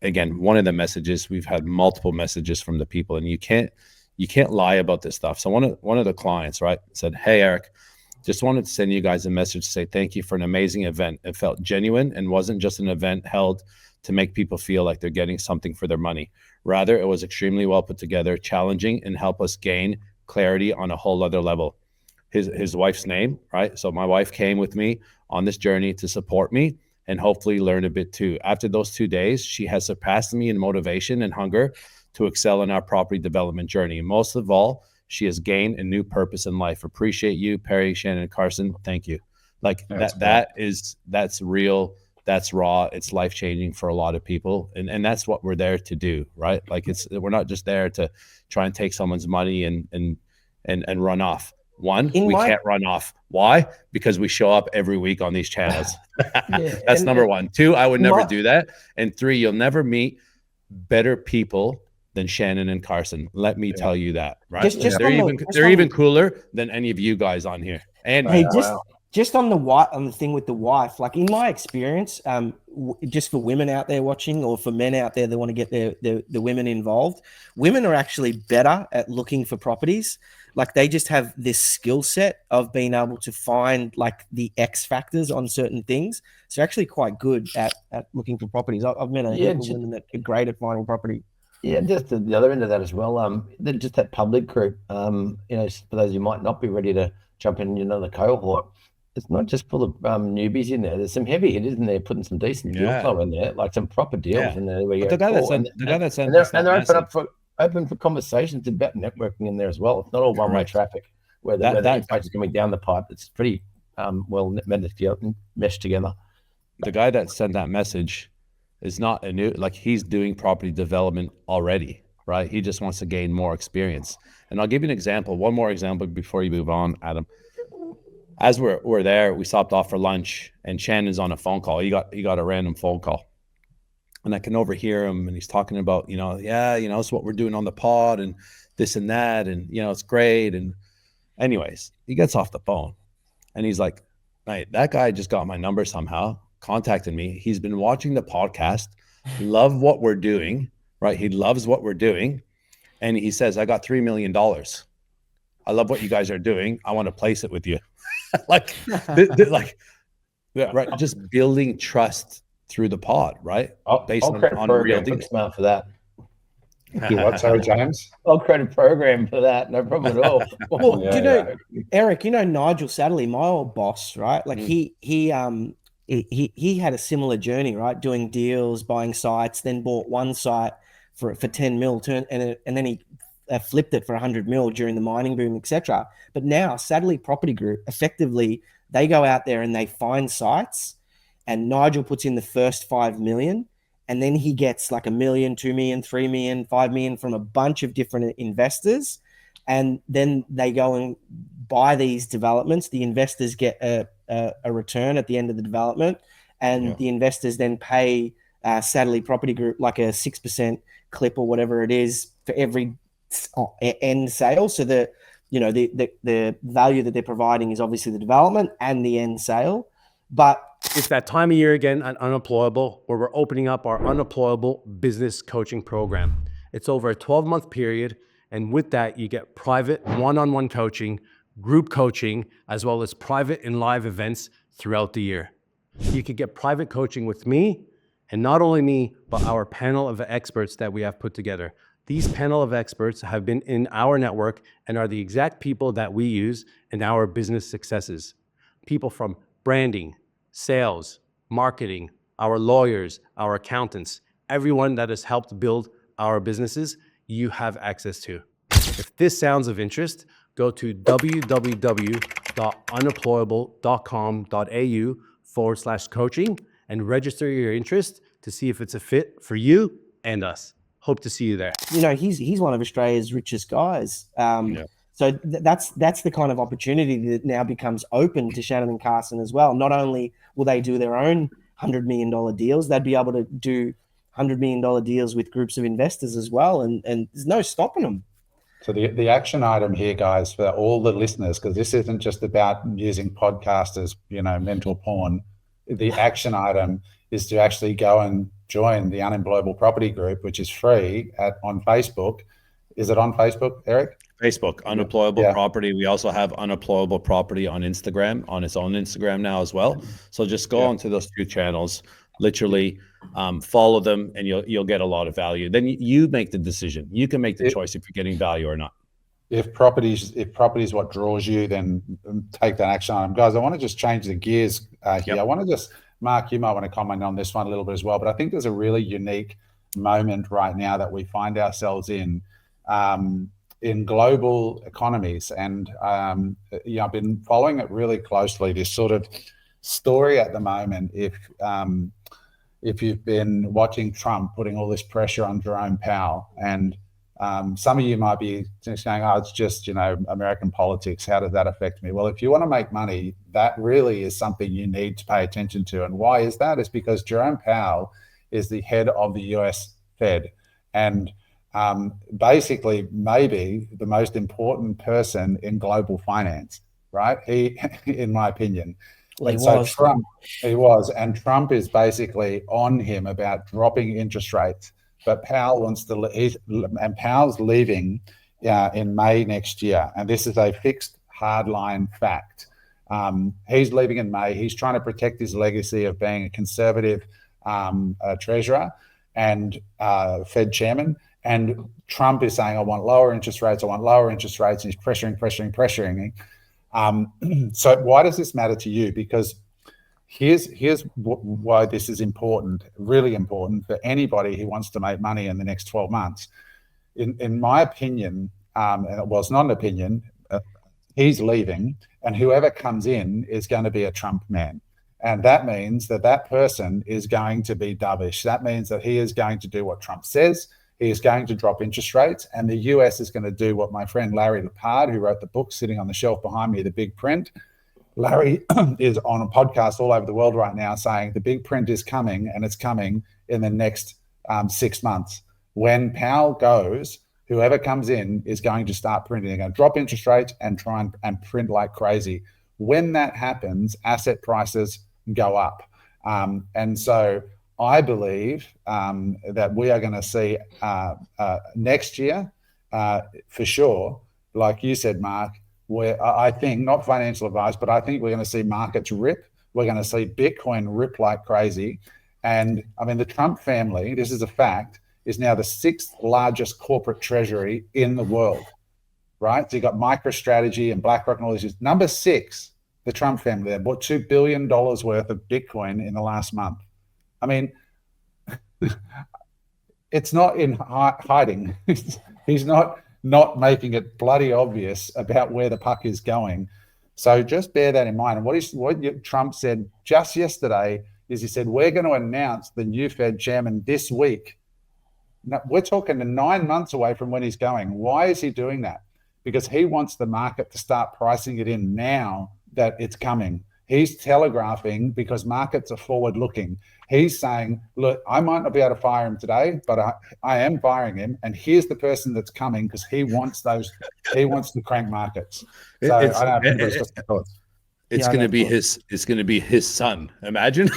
again, one of the messages, we've had multiple messages from the people, and you can't lie about this stuff. So one of the clients, right, said, "Hey, Eric, just wanted to send you guys a message to say thank you for an amazing event. It felt genuine and wasn't just an event held to make people feel like they're getting something for their money. Rather, it was extremely well put together, challenging, and helped us gain clarity on a whole other level." His wife's name, right? So my wife came with me on this journey to support me and hopefully learn a bit too. After those 2 days, she has surpassed me in motivation and hunger to excel in our property development journey. Most of all, she has gained a new purpose in life. Appreciate you, Perry, Shannon, Carson. Thank you. Like that's real. That's raw. It's life-changing for a lot of people. And that's what we're there to do, right? Like we're not just there to try and take someone's money and run off. One, we can't run off. Why? Because we show up every week on these channels. That's number one. Two, I would never do that. And three, you'll never meet better people than Shannon and Carson. Let me tell you that, right? They're even cooler than any of you guys on here. And
just on the thing with the wife, like in my experience, just for women out there watching, or for men out there that want to get the women involved, women are actually better at looking for properties. Like they just have this skill set of being able to find like the X factors on certain things. So actually quite good at looking for properties. I've met a heap of women that are great at finding property.
Yeah, just the other end of that as well. Just that public group. You know, for those who might not be ready to jump in another cohort, it's not just full of newbies in there. There's some heavy hitters in there putting some decent deal flow in there, like some proper deals in there.
The guy that said
they're open up for open for conversations about networking in there as well. It's not all one-way traffic where the impact is coming down the pipe. It's pretty well meshed together.
The guy that sent that message is not a new, like, he's doing property development already, right? He just wants to gain more experience. And I'll give you an example, one more example before you move on, Adam. As we're there, we stopped off for lunch, and Shannon's on a phone call. He got a random phone call, and I can overhear him, and he's talking about, it's what we're doing on the pod and this and that, and it's great. And anyways, he gets off the phone, and he's like, "Mate, that guy just got my number somehow, contacted me. He's been watching the podcast, love what we're doing, right? He loves what we're doing, and he says, I got $3 million. I love what you guys are doing. I want to place it with you." Like, right? Just building trust through the pod, right?
Based on real deals. Smart for that.
You what? Sorry, James.
I'll create a program for that. No problem at all.
Well, Eric, Nigel Satterley, my old boss, right? Like he had a similar journey, right? Doing deals, buying sites, then bought one site for 10 mil, and then he flipped it for 100 mil during the mining boom, etc. But now Satterley Property Group, effectively, they go out there and they find sites, and Nigel puts in the first 5 million, and then he gets like $1 million, 2 million, 3 million, 5 million from a bunch of different investors, and then they go and buy these developments. The investors get a return at the end of the development, and the investors then pay Satterley Property Group like a 6% clip or whatever it is for every end sale. So the value that they're providing is obviously the development and the end sale. But
it's that time of year again at Unemployable, where we're opening up our Unemployable business coaching program. It's over a 12-month period, and with that you get private one-on-one coaching, group coaching, as well as private and live events throughout the year. You could get private coaching with me, and not only me, but our panel of experts that we have put together. These panel of experts have been in our network and are the exact people that we use in our business successes. People from branding, sales, marketing, our lawyers, our accountants, everyone that has helped build our businesses, you have access to. If this sounds of interest, go to www.unemployable.com.au/coaching and register your interest to see if it's a fit for you and us. Hope to see you there.
He's one of Australia's richest guys. So that's the kind of opportunity that now becomes open to Shannon and Carson as well. Not only will they do their own $100 million deals, they'd be able to do $100 million deals with groups of investors as well. And there's no stopping them.
So the action item here, guys, for all the listeners, because this isn't just about using podcasts as, mental porn. The action item is to actually go and join the Unemployable Property Group, which is free on Facebook. Is it on Facebook, Eric?
Facebook, Unemployable Property. We also have Unemployable Property on Instagram, on its own Instagram now as well. So just go onto those two channels, literally follow them, and you'll get a lot of value. Then you make the decision. You can make the choice if you're getting value or not.
If property is what draws you, then take that action item. Guys, I want to just change the gears here. I want to just, Mark, you might want to comment on this one a little bit as well, but I think there's a really unique moment right now that we find ourselves in global economies. And I've been following it really closely, this sort of story at the moment. If you've been watching Trump putting all this pressure on Jerome Powell, and some of you might be saying, oh, it's just, American politics. How does that affect me? Well, if you want to make money, that really is something you need to pay attention to. And why is that? It's because Jerome Powell is the head of the US Fed, and basically maybe the most important person in global finance, right? He, in my opinion. He was. And Trump is basically on him about dropping interest rates. But Powell and Powell's leaving in May next year. And this is a fixed hardline fact. He's leaving in May. He's trying to protect his legacy of being a conservative treasurer and Fed chairman. And Trump is saying, I want lower interest rates. I want lower interest rates. And he's pressuring. So why does this matter to you? Because here's why this is important, really important for anybody who wants to make money in the next 12 months. in my opinion, and it's not an opinion, he's leaving, and whoever comes in is going to be a Trump man. And that means that person is going to be dovish. That means that he is going to do what Trump says. He is going to drop interest rates, and the US is going to do what my friend Larry Lepard, who wrote the book sitting on the shelf behind me, The Big Print. Larry is on a podcast all over the world right now saying the big print is coming, and it's coming in the next 6 months. When Powell goes, whoever comes in is going to start printing. They're going to drop interest rates and try and print like crazy. When that happens, asset prices go up. And so I believe that we are going to see next year, for sure, like you said, Mark, where I think, not financial advice, but I think we're going to see markets rip. We're going to see Bitcoin rip like crazy. And I mean, the Trump family, this is a fact, is now the 6th largest corporate treasury in the world, right? So you got MicroStrategy and BlackRock and all these. Number 6, the Trump family, they bought $2 billion worth of Bitcoin in the last month. I mean, it's not in hiding. He's not making it bloody obvious about where the puck is going. So just bear that in mind. And what Trump said just yesterday is he said, we're going to announce the new Fed chairman this week. Now, we're talking 9 months away from when he's going. Why is he doing that? Because he wants the market to start pricing it in now that it's coming. He's telegraphing because markets are forward looking. He's saying, look, I might not be able to fire him today, but I am firing him. And here's the person that's coming because he wants to crank markets. So I don't know if anybody's got some thoughts.
It's going to be his. It's going to be his son. Imagine.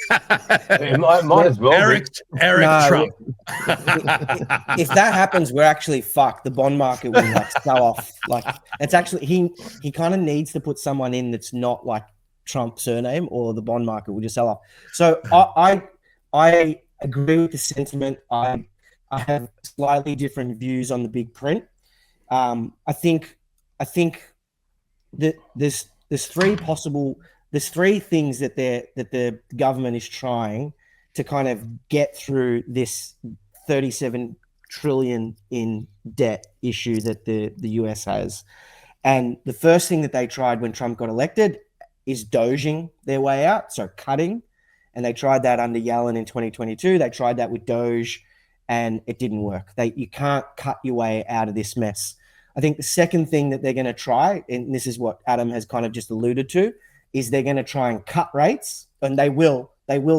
Might as well.
Eric Trump.
If that happens, we're actually fucked. The bond market will like sell off. Like it's actually he kind of needs to put someone in that's not like Trump surname, or the bond market will just sell off. So I agree with the sentiment. I have slightly different views on the big print. I think that there's three things that the government is trying to kind of get through this 37 trillion in debt issue that the US has. And the first thing that they tried when Trump got elected is doging their way out, so cutting. And they tried that under Yellen in 2022. They tried that with Doge, and it didn't work. You can't cut your way out of this mess. I think the second thing that they're going to try, and this is what Adam has kind of just alluded to, is they're going to try and cut rates, and they will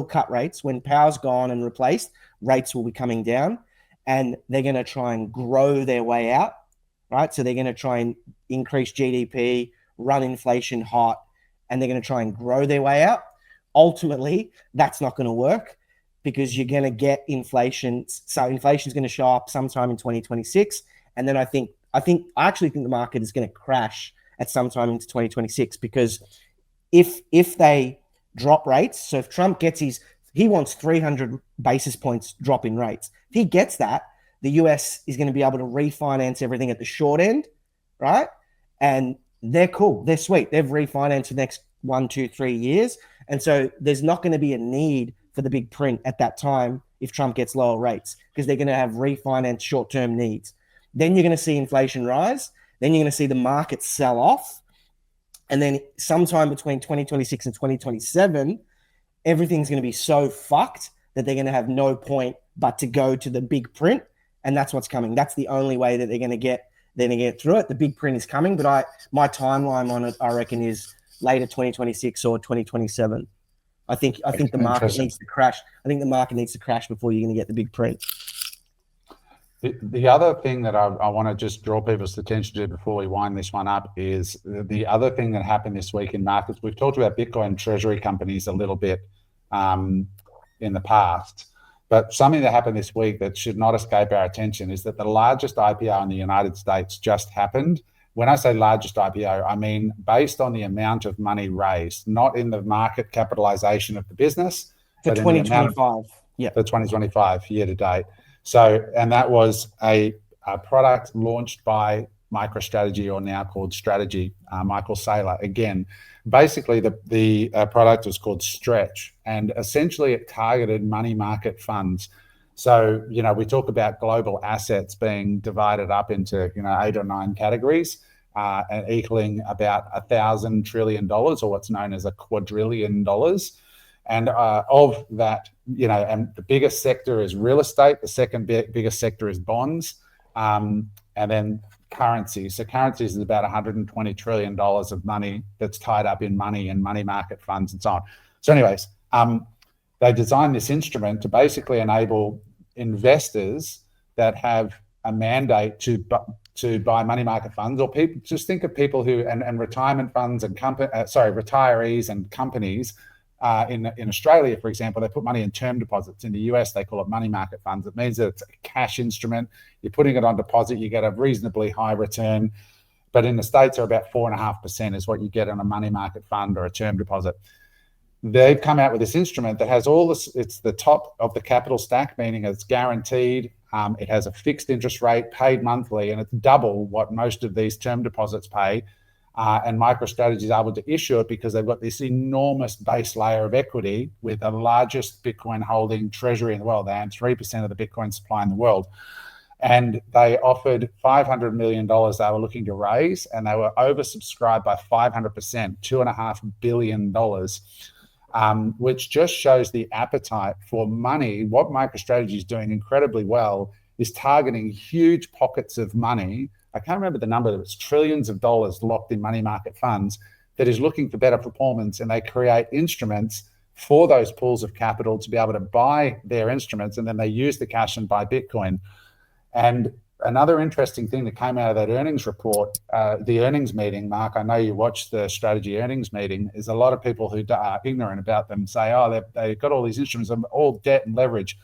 cut rates. When power's gone and replaced, rates will be coming down, and they're going to try and grow their way out, right? So they're going to try and increase GDP, run inflation hot, and they're going to try and grow their way out. Ultimately, that's not going to work because you're going to get inflation. So inflation is going to show up sometime in 2026, and then I actually think the market is going to crash at some time into 2026 because if they drop rates, so if Trump gets he wants 300 basis points drop in rates. If he gets that, the US is going to be able to refinance everything at the short end, right? And they're cool. They're sweet. They've refinanced for the next 1, 2, 3 years. And so there's not going to be a need for the big print at that time if Trump gets lower rates because they're going to have refinance short-term needs. Then you're going to see inflation rise. Then you're going to see the market sell off. And then sometime between 2026 and 2027, everything's going to be so fucked that they're going to have no point but to go to the big print. And that's what's coming. That's the only way that they're going to get through it. The big print is coming, but my timeline on it, I reckon, is later 2026 or 2027. I think the market needs to crash. I think the market needs to crash before you're going to get the big print.
The other thing that I want to just draw people's attention to before we wind this one up is the other thing that happened this week in markets. We've talked about Bitcoin treasury companies a little bit in the past, but something that happened this week that should not escape our attention is that the largest IPO in the United States just happened. When I say largest IPO, I mean based on the amount of money raised, not in the market capitalization of the business.
For 2025.
For 2025 year to date. So, and that was a product launched by MicroStrategy, or now called Strategy, Michael Saylor. Again, basically the product was called Stretch, and essentially it targeted money market funds. So, we talk about global assets being divided up into, 8 or 9 categories, and equaling about $1,000 trillion, or what's known as a quadrillion dollars. And of that, and the biggest sector is real estate. The second biggest sector is bonds, and then currency. So currencies is about $120 trillion of money that's tied up in money and money market funds and so on. So anyways, they designed this instrument to basically enable investors that have a mandate to buy money market funds, or people, just think of people who, and retirement funds and retirees and companies. In Australia, for example, they put money in term deposits. In the US, they call it money market funds. It means that it's a cash instrument. You're putting it on deposit, you get a reasonably high return. But in the States, are about 4.5% is what you get on a money market fund or a term deposit. They've come out with this instrument that has all this. It's the top of the capital stack, meaning it's guaranteed. It has a fixed interest rate paid monthly, and it's double what most of these term deposits pay. And MicroStrategy is able to issue it because they've got this enormous base layer of equity with the largest Bitcoin holding treasury in the world. They own 3% of the Bitcoin supply in the world. And they offered $500 million they were looking to raise, and they were oversubscribed by 500%, $2.5 billion, which just shows the appetite for money. What MicroStrategy is doing incredibly well is targeting huge pockets of money. I can't remember the number, it's trillions of dollars locked in money market funds that is looking for better performance, and they create instruments for those pools of capital to be able to buy their instruments, and then they use the cash and buy Bitcoin. And another interesting thing that came out of that earnings report, the earnings meeting, Mark, I know you watched the strategy earnings meeting, is a lot of people who are ignorant about them say, oh, they've got all these instruments, all debt and leverage.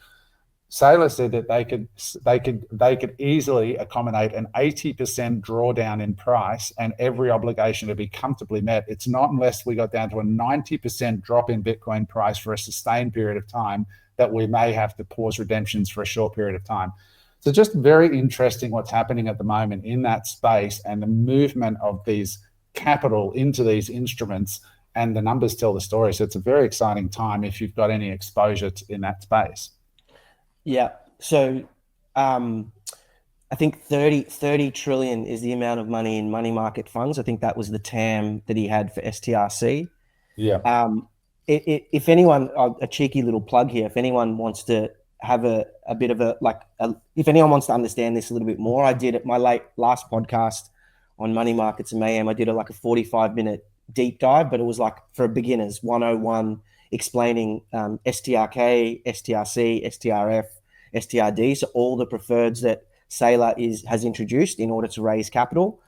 Saylor said that they could easily accommodate an 80% drawdown in price and every obligation to be comfortably met. It's not unless we got down to a 90% drop in Bitcoin price for a sustained period of time that we may have to pause redemptions for a short period of time. So just very interesting what's happening at the moment in that space, and the movement of these capital into these instruments, and the numbers tell the story. So it's a very exciting time if you've got any exposure in that space.
Yeah. So I think 30 trillion is the amount of money in money market funds. I think that was the TAM that he had for STRC.
Yeah.
If anyone, a cheeky little plug here, if anyone wants to have a bit of if anyone wants to understand this a little bit more, I did at my last podcast on money markets and mayhem, I did a 45-minute deep dive, but it was like for beginners 101, explaining STRK, STRC, STRF, STRD, so all the preferreds that Saylor has introduced in order to raise capital.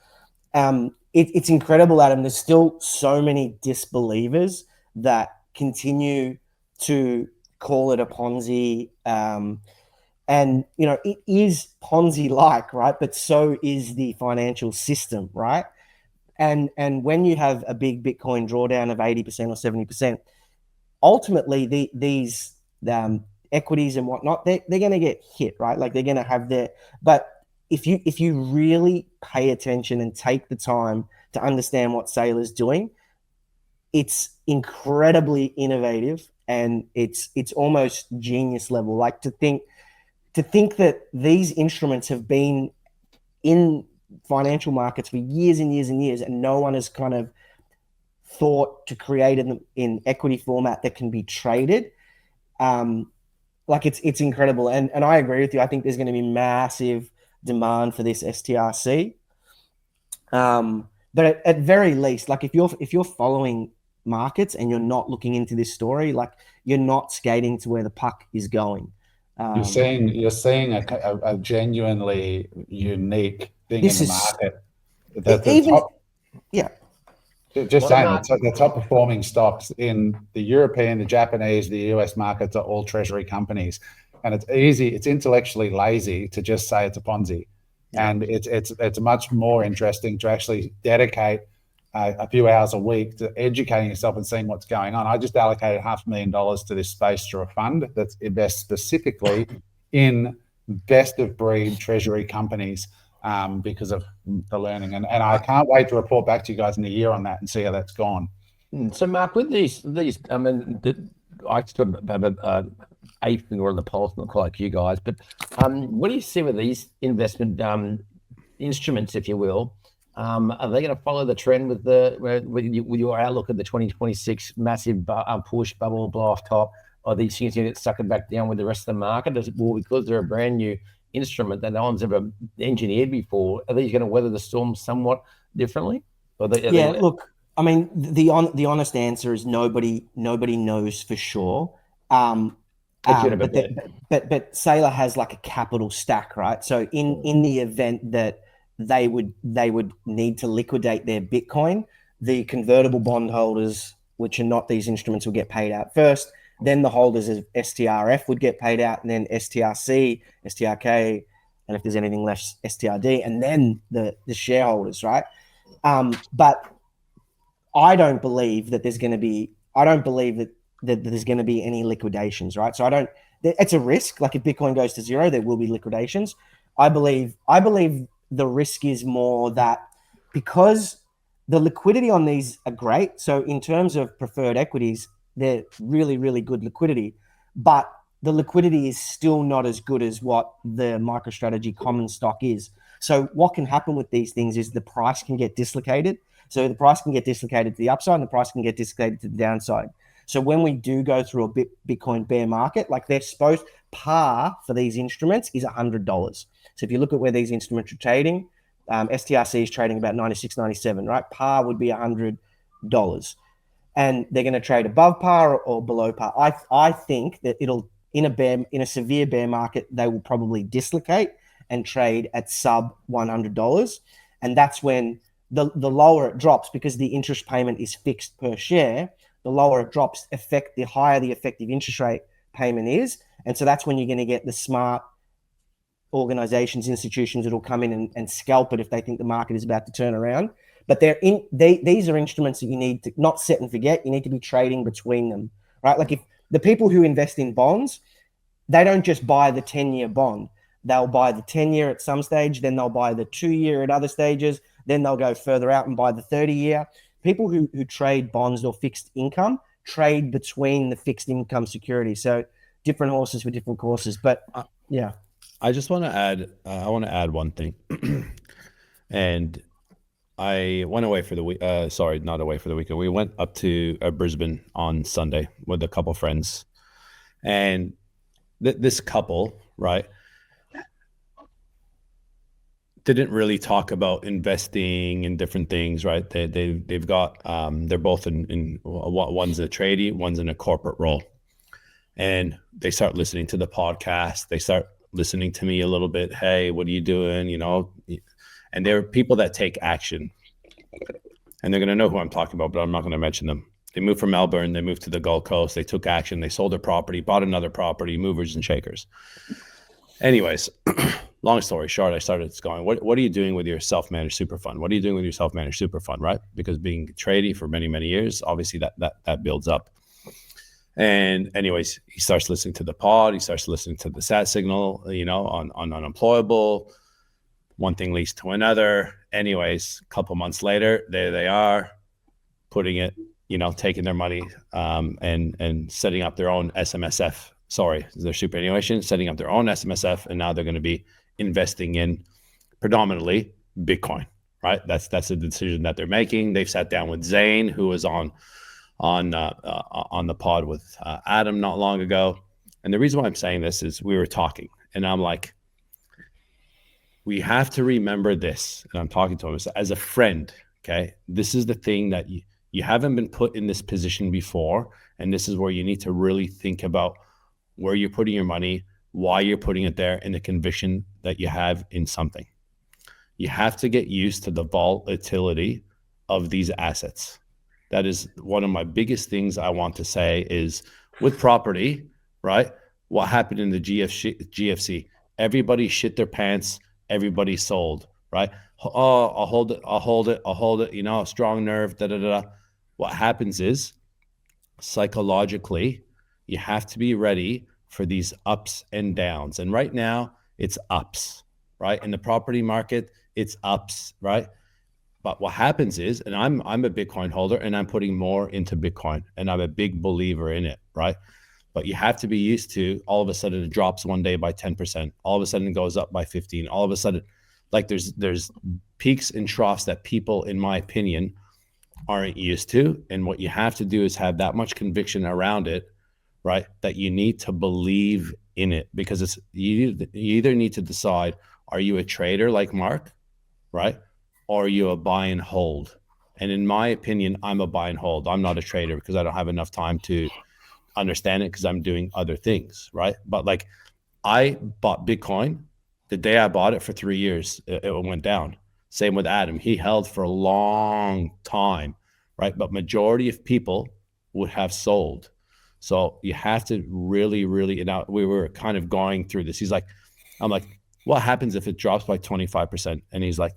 It's incredible, Adam. There's still so many disbelievers that continue to call it a Ponzi. And, it is Ponzi-like, right? But so is the financial system, right? And when you have a big Bitcoin drawdown of 80% or 70%, ultimately these equities and whatnot, they're going to get hit, right? Like they're going to have but if you really pay attention and take the time to understand what Saylor's doing, it's incredibly innovative, and it's almost genius level. Like to think that these instruments have been in financial markets for years and years and years, and no one has kind of thought to create in equity format that can be traded. It's incredible. And I agree with you. I think there's going to be massive demand for this STRC. But at very least, if you're following markets and you're not looking into this story, you're not skating to where the puck is going.
You're seeing a genuinely unique thing in the market.
Yeah.
Just saying, the top performing stocks in the European, the Japanese, the US markets are all treasury companies. And it's intellectually lazy to just say it's a Ponzi. Yeah. And it's much more interesting to actually dedicate a few hours a week to educating yourself and seeing what's going on. I just allocated $500,000 to this space through a fund that invests specifically in best of breed treasury companies, because of the learning. And I can't wait to report back to you guys in a year on that and see how that's gone.
So Mark, with these, I mean, I still have eighth finger on the pulse, not quite like you guys. But what do you see with these investment instruments, if you will? Are they going to follow the trend with your outlook at the 2026 massive push bubble blow off top? Are these things going to get suckered back down with the rest of the market? Well, because they're a brand new instrument that no one's ever engineered before, are these going to weather the storm somewhat differently?
Look, I mean, the honest answer is nobody knows for sure. But Saylor has like a capital stack, right? So in the event that they would need to liquidate their Bitcoin, the convertible bond holders, which are not these instruments, will get paid out first. Then the holders of STRF would get paid out, and then STRC, STRK, and if there's anything left, STRD, and then the shareholders, right? But I don't believe that there's going to be. I don't believe that there's going to be any liquidations, right? So it's a risk. Like if Bitcoin goes to zero, there will be liquidations. I believe the risk is more that because the liquidity on these are great. So in terms of preferred equities, they're really, really good liquidity, but the liquidity is still not as good as what the MicroStrategy common stock is. So what can happen with these things is the price can get dislocated. So the price can get dislocated to the upside and the price can get dislocated to the downside. So when we do go through a Bitcoin bear market, like par for these instruments is $100. So if you look at where these instruments are trading, STRC is trading about 96, 97, right? Par would be $100. And they're going to trade above par or below par. I think that in a severe bear market, they will probably dislocate and trade at sub $100. And that's when the lower it drops, because the interest payment is fixed per share, the lower it drops, the higher the effective interest rate payment is. And so that's when you're going to get the smart organizations, institutions that will come in and scalp it if they think the market is about to turn around. But these are instruments that you need to not set and forget. You need to be trading between them, right? Like if the people who invest in bonds, they don't just buy the 10-year bond. They'll buy the 10-year at some stage, then they'll buy the 2-year at other stages, then they'll go further out and buy the 30-year. People who trade bonds or fixed income trade between the fixed income securities. So different horses for different courses. But yeah.
I just want to add, one thing. And I went away for the week. Sorry, not away for the weekend. We went up to Brisbane on Sunday with a couple friends, and this couple, right, didn't really talk about investing in different things, right? They've got they're both in one's a tradie, one's in a corporate role, and they start listening to the podcast. They start listening to me a little bit. Hey, what are you doing? You know. And they're people that take action, and they're going to know who I'm talking about, but I'm not going to mention them. They moved from Melbourne. They moved to the Gold Coast. They took action. They sold their property, bought another property, movers and shakers. Anyways, long story short, I started going, what are you doing with your self-managed super fund? What are you doing with your self-managed super fund, right? Because being tradie for many, many years, obviously that builds up. And anyways, he starts listening to the pod. He starts listening to the sat signal, on Unemployable. One thing leads to another. Anyways, a couple months later, there they are, putting it, taking their money and setting up their own SMSF. Sorry, their superannuation, setting up their own SMSF, and now they're going to be investing in predominantly Bitcoin. Right? That's the decision that they're making. They've sat down with Zane, who was on the pod with Adam not long ago. And the reason why I'm saying this is we were talking, and I'm like, we have to remember this, and I'm talking to him as a friend, okay? This is the thing that you haven't been put in this position before, and this is where you need to really think about where you're putting your money, why you're putting it there, and the conviction that you have in something. You have to get used to the volatility of these assets. That is one of my biggest things I want to say is with property, right? What happened in the GFC? Everybody shit their pants. Everybody sold, right? Oh, I'll hold it, strong nerve, What happens is psychologically, you have to be ready for these ups and downs. And right now it's ups, right? In the property market, it's ups, right? But what happens is, and I'm a Bitcoin holder and I'm putting more into Bitcoin and I'm a big believer in it, right? But you have to be used to all of a sudden it drops one day by 10%. All of a sudden it goes up by 15. All of a sudden, like there's peaks and troughs that people, in my opinion, aren't used to. And what you have to do is have that much conviction around it, right? That you need to believe in it, because it's you either need to decide, are you a trader like Mark, right? Or are you a buy and hold? And in my opinion, I'm a buy and hold. I'm not a trader because I don't have enough time to understand it because I'm doing other things, right? But like I bought Bitcoin the day I bought it. For 3 years, it went down. Same with Adam. He held for a long time, right? But majority of people would have sold. So you have to really, really, now we were kind of going through this. I'm like, what happens if it drops by 25%? And he's like,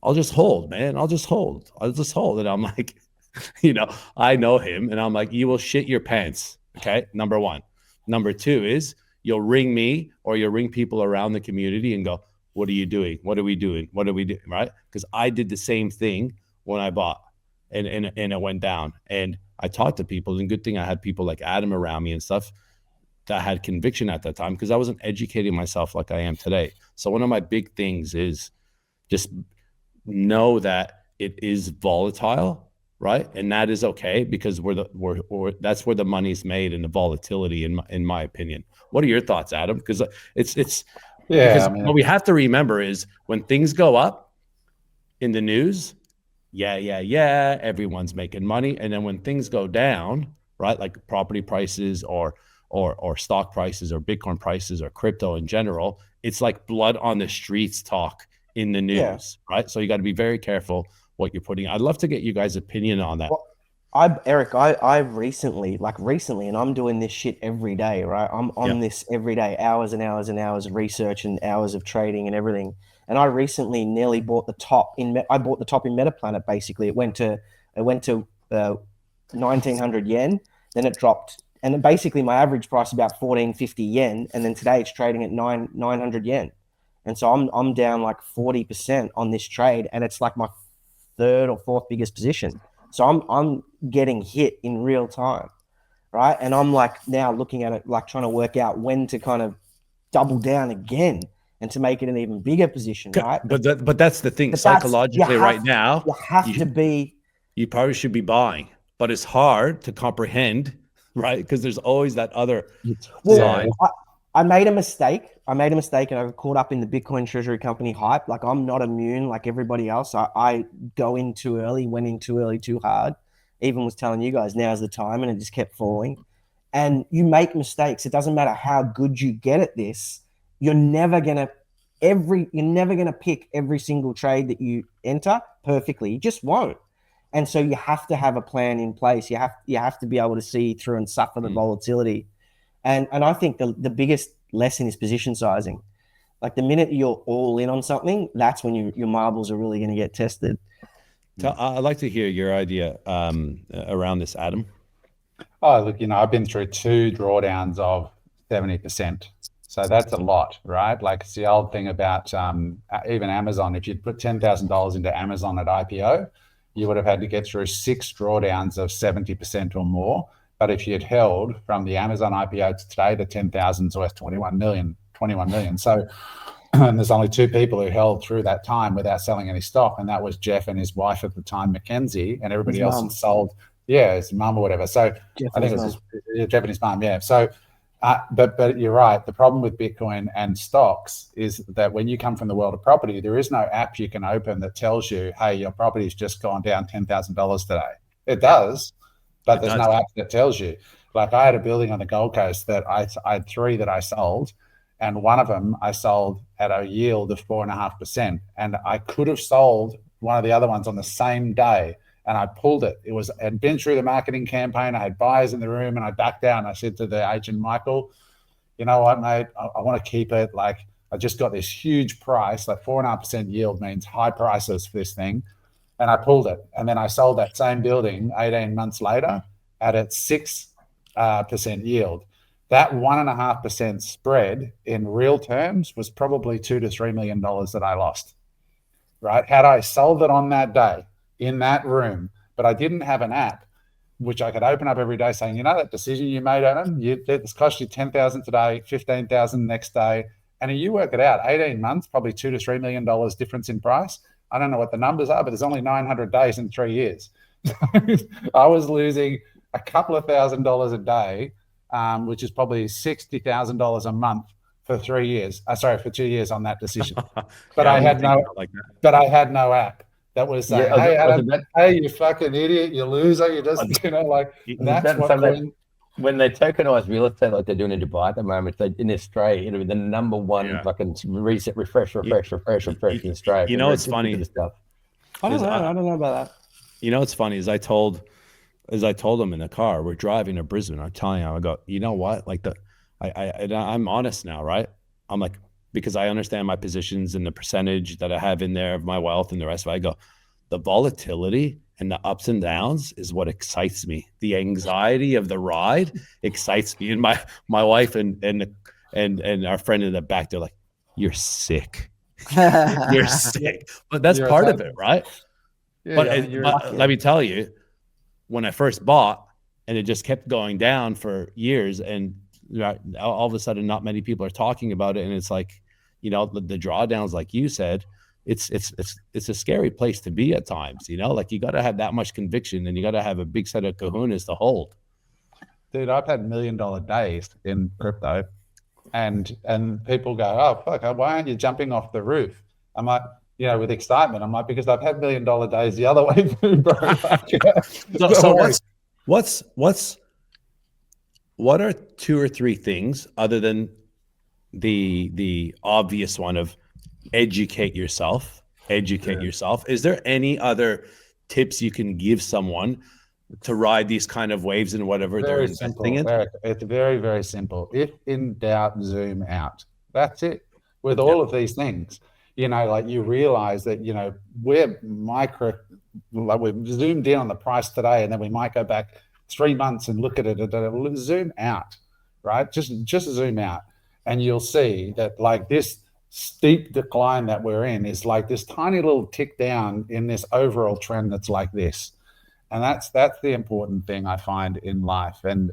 I'll just hold, man. I'll just hold. And I'm like, I know him. And I'm like, you will shit your pants. Okay. Number one. Number two is you'll ring me or you'll ring people around the community and go, what are you doing? What are we doing? What are we doing? Right. Because I did the same thing when I bought and it went down. And I talked to people, and good thing I had people like Adam around me and stuff that had conviction at that time, because I wasn't educating myself like I am today. So one of my big things is just know that it is volatile, right? And that is okay, because that's where the money's made, in the volatility, in my opinion. What are your thoughts, Adam? Because because what we have to remember is when things go up in the news, everyone's making money. And then when things go down, right, like property prices or stock prices or Bitcoin prices or crypto in general, it's like blood on the streets talk in the news, right? So you got to be very careful what you're putting. I'd love to get you guys' opinion on that.
Well, Eric, I recently, and I'm doing this shit every day, right? I'm on this every day, hours and hours and hours of research and hours of trading and everything. And I recently nearly bought the top in Metaplanet. Basically, it went to 1900 yen, then it dropped, and then basically my average price is about 1450 yen, and then today it's trading at 900 yen. And so I'm down like 40% on this trade, and it's like my third or fourth biggest position. So I'm getting hit in real time, right? And I'm like now looking at it, like trying to work out when to kind of double down again and to make it an even bigger position, right?
But that's the thing. Psychologically, right now, you probably should be buying, but it's hard to comprehend, right? Because there's always that other side.
I made a mistake. And I got caught up in the Bitcoin Treasury company hype. Like, I'm not immune like everybody else. I go in too early, went in too early, too hard. Even was telling you guys now's the time, and it just kept falling. And you make mistakes. It doesn't matter how good you get at this. You're never gonna pick every single trade that you enter perfectly. You just won't. And so you have to have a plan in place. You have to be able to see through and suffer the volatility. And I think the biggest lesson is position sizing. Like, the minute you're all in on something, that's when your marbles are really going to get tested.
I'd like to hear your idea around this, Adam.
Oh, look, I've been through 2 drawdowns of 70%. So that's a lot, right? Like, it's the old thing about even Amazon. If you'd put $10,000 into Amazon at IPO, you would have had to get through 6 drawdowns of 70% or more. But if you'd held from the Amazon IPO to today, the 10,000's worth 21 million. So there's only 2 people who held through that time without selling any stock. And that was Jeff and his wife at the time, Mackenzie, and everybody else had sold. Yeah, his mum or whatever. So I think it was Jeff and his mum. Yeah. So, but you're right. The problem with Bitcoin and stocks is that when you come from the world of property, there is no app you can open that tells you, hey, your property's just gone down $10,000 today. It does. But there's no app that tells you. Like, I had a building on the Gold Coast that I had 3 that I sold, and one of them I sold at a yield of 4.5%. And I could have sold one of the other ones on the same day, and I pulled it. I'd been through the marketing campaign. I had buyers in the room, and I backed down. I said to the agent, Michael, you know what, mate? I want to keep it. Like, I just got this huge price. Like, 4.5% yield means high prices for this thing. And I pulled it. And then I sold that same building 18 months later at its 6% yield. That 1.5% spread in real terms was probably $2 to $3 million that I lost, right? Had I sold it on that day in that room, but I didn't have an app which I could open up every day saying, you know, that decision you made, Adam, it's cost you 10,000 today, 15,000 next day. And you work it out, 18 months, probably $2 to $3 million difference in price. I don't know what the numbers are, but there's only 900 days in 3 years. I was losing a couple of $1,000s a day, which is probably $60,000 a month for 3 years. For 2 years on that decision. But I had no app that was saying, hey, Adam, hey, you fucking idiot, you loser, you just, that's what
when they tokenize real estate like they're doing in Dubai at the moment, in Australia, it'll be the number one fucking reset, refresh in Australia.
You know what's funny?
I don't know about that.
You know what's funny is I told them in the car, we're driving to Brisbane. I'm telling you, I go, you know what? Like I'm honest now, right? I'm like, because I understand my positions and the percentage that I have in there of my wealth and the rest of it. I go, the volatility and the ups and downs is what excites me. The anxiety of the ride excites me. And my wife and our friend in the back, they're like, you're sick. You're sick. But that's part of it, right? Yeah, but let me tell you, when I first bought and it just kept going down for years, and all of a sudden not many people are talking about it, and it's like, the drawdowns, like you said, it's a scary place to be at times. Like you got to have that much conviction, and you got to have a big set of kahunas to hold.
Dude, I've had $1 million days in crypto, and people go, oh fuck, why aren't you jumping off the roof? I'm like, with excitement. I'm like, because I've had $1 million days the other way too, bro.
So what are 2 or 3 things other than the obvious one of educate yourself? Is there any other tips you can give someone to ride these kind of waves and whatever they're investing in?
It's very, very simple. If in doubt, zoom out. That's it. With all of these things, like you realize that, we've zoomed in on the price today, and then we might go back 3 months and look at it and zoom out, right? Just zoom out, and you'll see that like this steep decline that we're in is like this tiny little tick down in this overall trend that's like this. And that's the important thing I find in life. And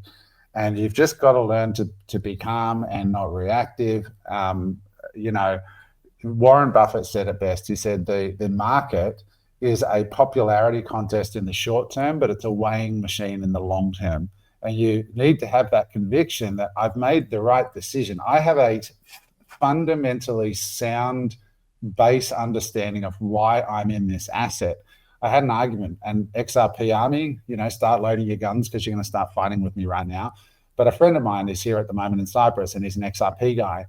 you've just got to learn to be calm and not reactive. Warren Buffett said it best. He said the market is a popularity contest in the short term, but it's a weighing machine in the long term. And you need to have that conviction that I've made the right decision. I have a fundamentally sound base understanding of why I'm in this asset. I had an argument, and XRP Army, start loading your guns because you're going to start fighting with me right now. But a friend of mine is here at the moment in Cyprus, and he's an XRP guy.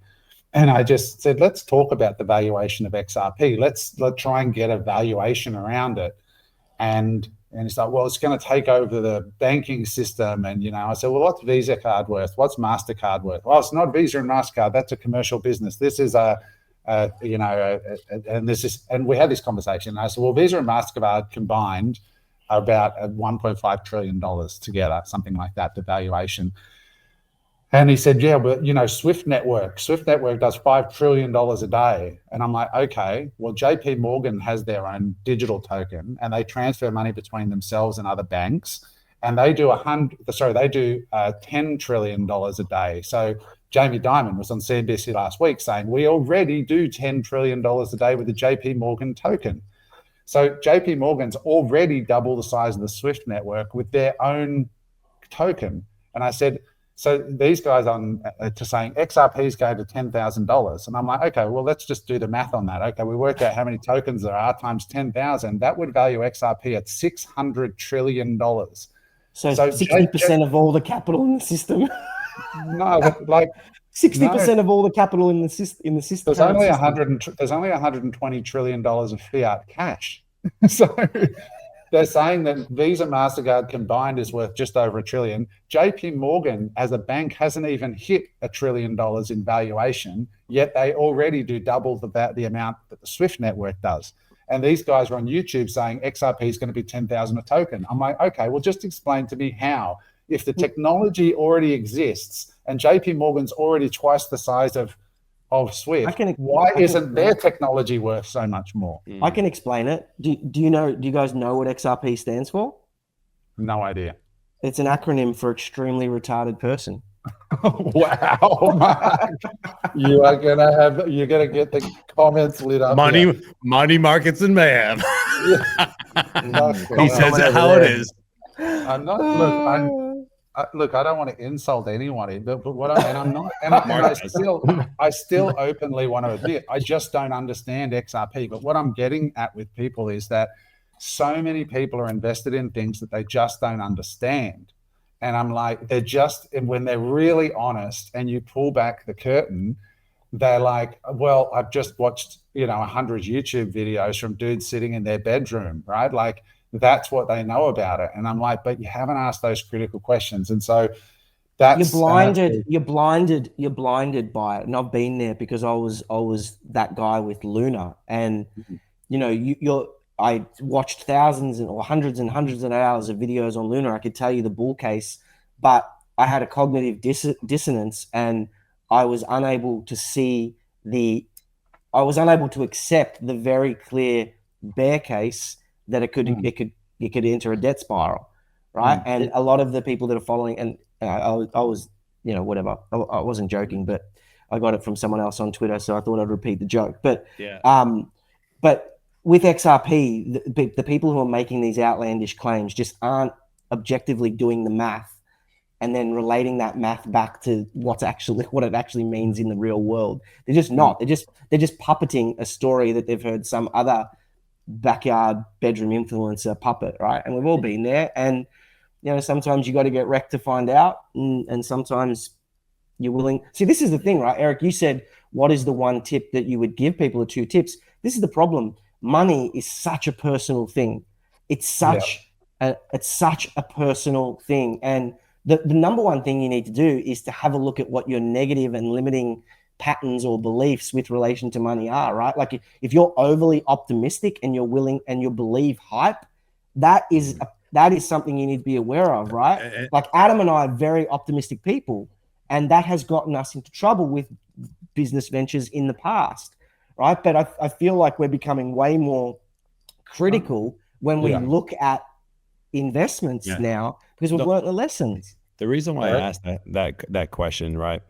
And I just said, let's talk about the valuation of XRP. Let's try and get a valuation around it. And he's like, well, it's going to take over the banking system. And, I said, well, what's Visa card worth? What's MasterCard worth? Well, it's not Visa and MasterCard. That's a commercial business. This is and we had this conversation. And I said, well, Visa and MasterCard combined are about $1.5 trillion together, something like that, the valuation. And he said, yeah, but, Swift Network does $5 trillion a day. And I'm like, okay, well, JP Morgan has their own digital token, and they transfer money between themselves and other banks. And they do $10 trillion a day. So Jamie Dimon was on CNBC last week saying, we already do $10 trillion a day with the JP Morgan token. So JP Morgan's already double the size of the Swift network with their own token. And I said, so these guys on to saying XRP is going to $10,000. And I'm like, okay, well, let's just do the math on that. Okay, we work out how many tokens there are times 10,000. That would value XRP at $600 trillion.
So 60% of all the capital in the system.
No, but like
60% of all the capital in the system.
There's only $120 trillion of fiat cash. So they're saying that Visa, MasterCard combined is worth just over $1 trillion. JP Morgan as a bank hasn't even hit $1 trillion in valuation, yet they already do double the amount that the Swift network does. And these guys are on YouTube saying XRP is going to be 10,000 a token. I'm like, okay, well, just explain to me how. If the technology already exists and JP Morgan's already twice the size of Swift, why isn't their technology worth so much more?
I can explain it. Do you guys know what XRP stands for?
No idea.
It's an acronym for extremely retarded person.
Wow, Mark. You're gonna get the comments lit up.
Money markets and mayhem.
He
He says it how it is.
I'm not. Look, I don't want to insult anyone, but what I'm not, and I still openly want to admit I just don't understand XRP. But what I'm getting at with people is that so many people are invested in things that they just don't understand. And I'm like, when they're really honest and you pull back the curtain, they're like, well, I've just watched, 100 YouTube videos from dudes sitting in their bedroom, right? Like, that's what they know about it. And I'm like, but you haven't asked those critical questions. And so you're
blinded by it. And I've been there because I was that guy with Luna. And, I watched thousands or hundreds and hundreds of hours of videos on Luna. I could tell you the bull case, but I had a cognitive dissonance, and I was unable to accept the very clear bear case that it could enter a debt spiral, right? And a lot of the people that are following, and I was, whatever. I wasn't joking, but I got it from someone else on Twitter, so I thought I'd repeat the joke. But but with XRP, the people who are making these outlandish claims just aren't objectively doing the math and then relating that math back to what it actually means in the real world. They're just not. They're just puppeting a story that they've heard some other backyard bedroom influencer puppet, right? And we've all been there. And sometimes you got to get wrecked to find out, and sometimes you're willing. See, this is the thing, right, Eric? You said, what is the one tip that you would give people, or two tips? This is the problem. Money is such a personal thing. It's such a personal thing. And the number one thing you need to do is to have a look at what your negative and limiting patterns or beliefs with relation to money are, right? Like if you're overly optimistic and you're willing and you believe hype, that is something you need to be aware of, right? Like Adam and I are very optimistic people, and that has gotten us into trouble with business ventures in the past, right? But I feel like we're becoming way more critical when we look at investments now, because we've learned the lessons.
The reason why I asked that question, right,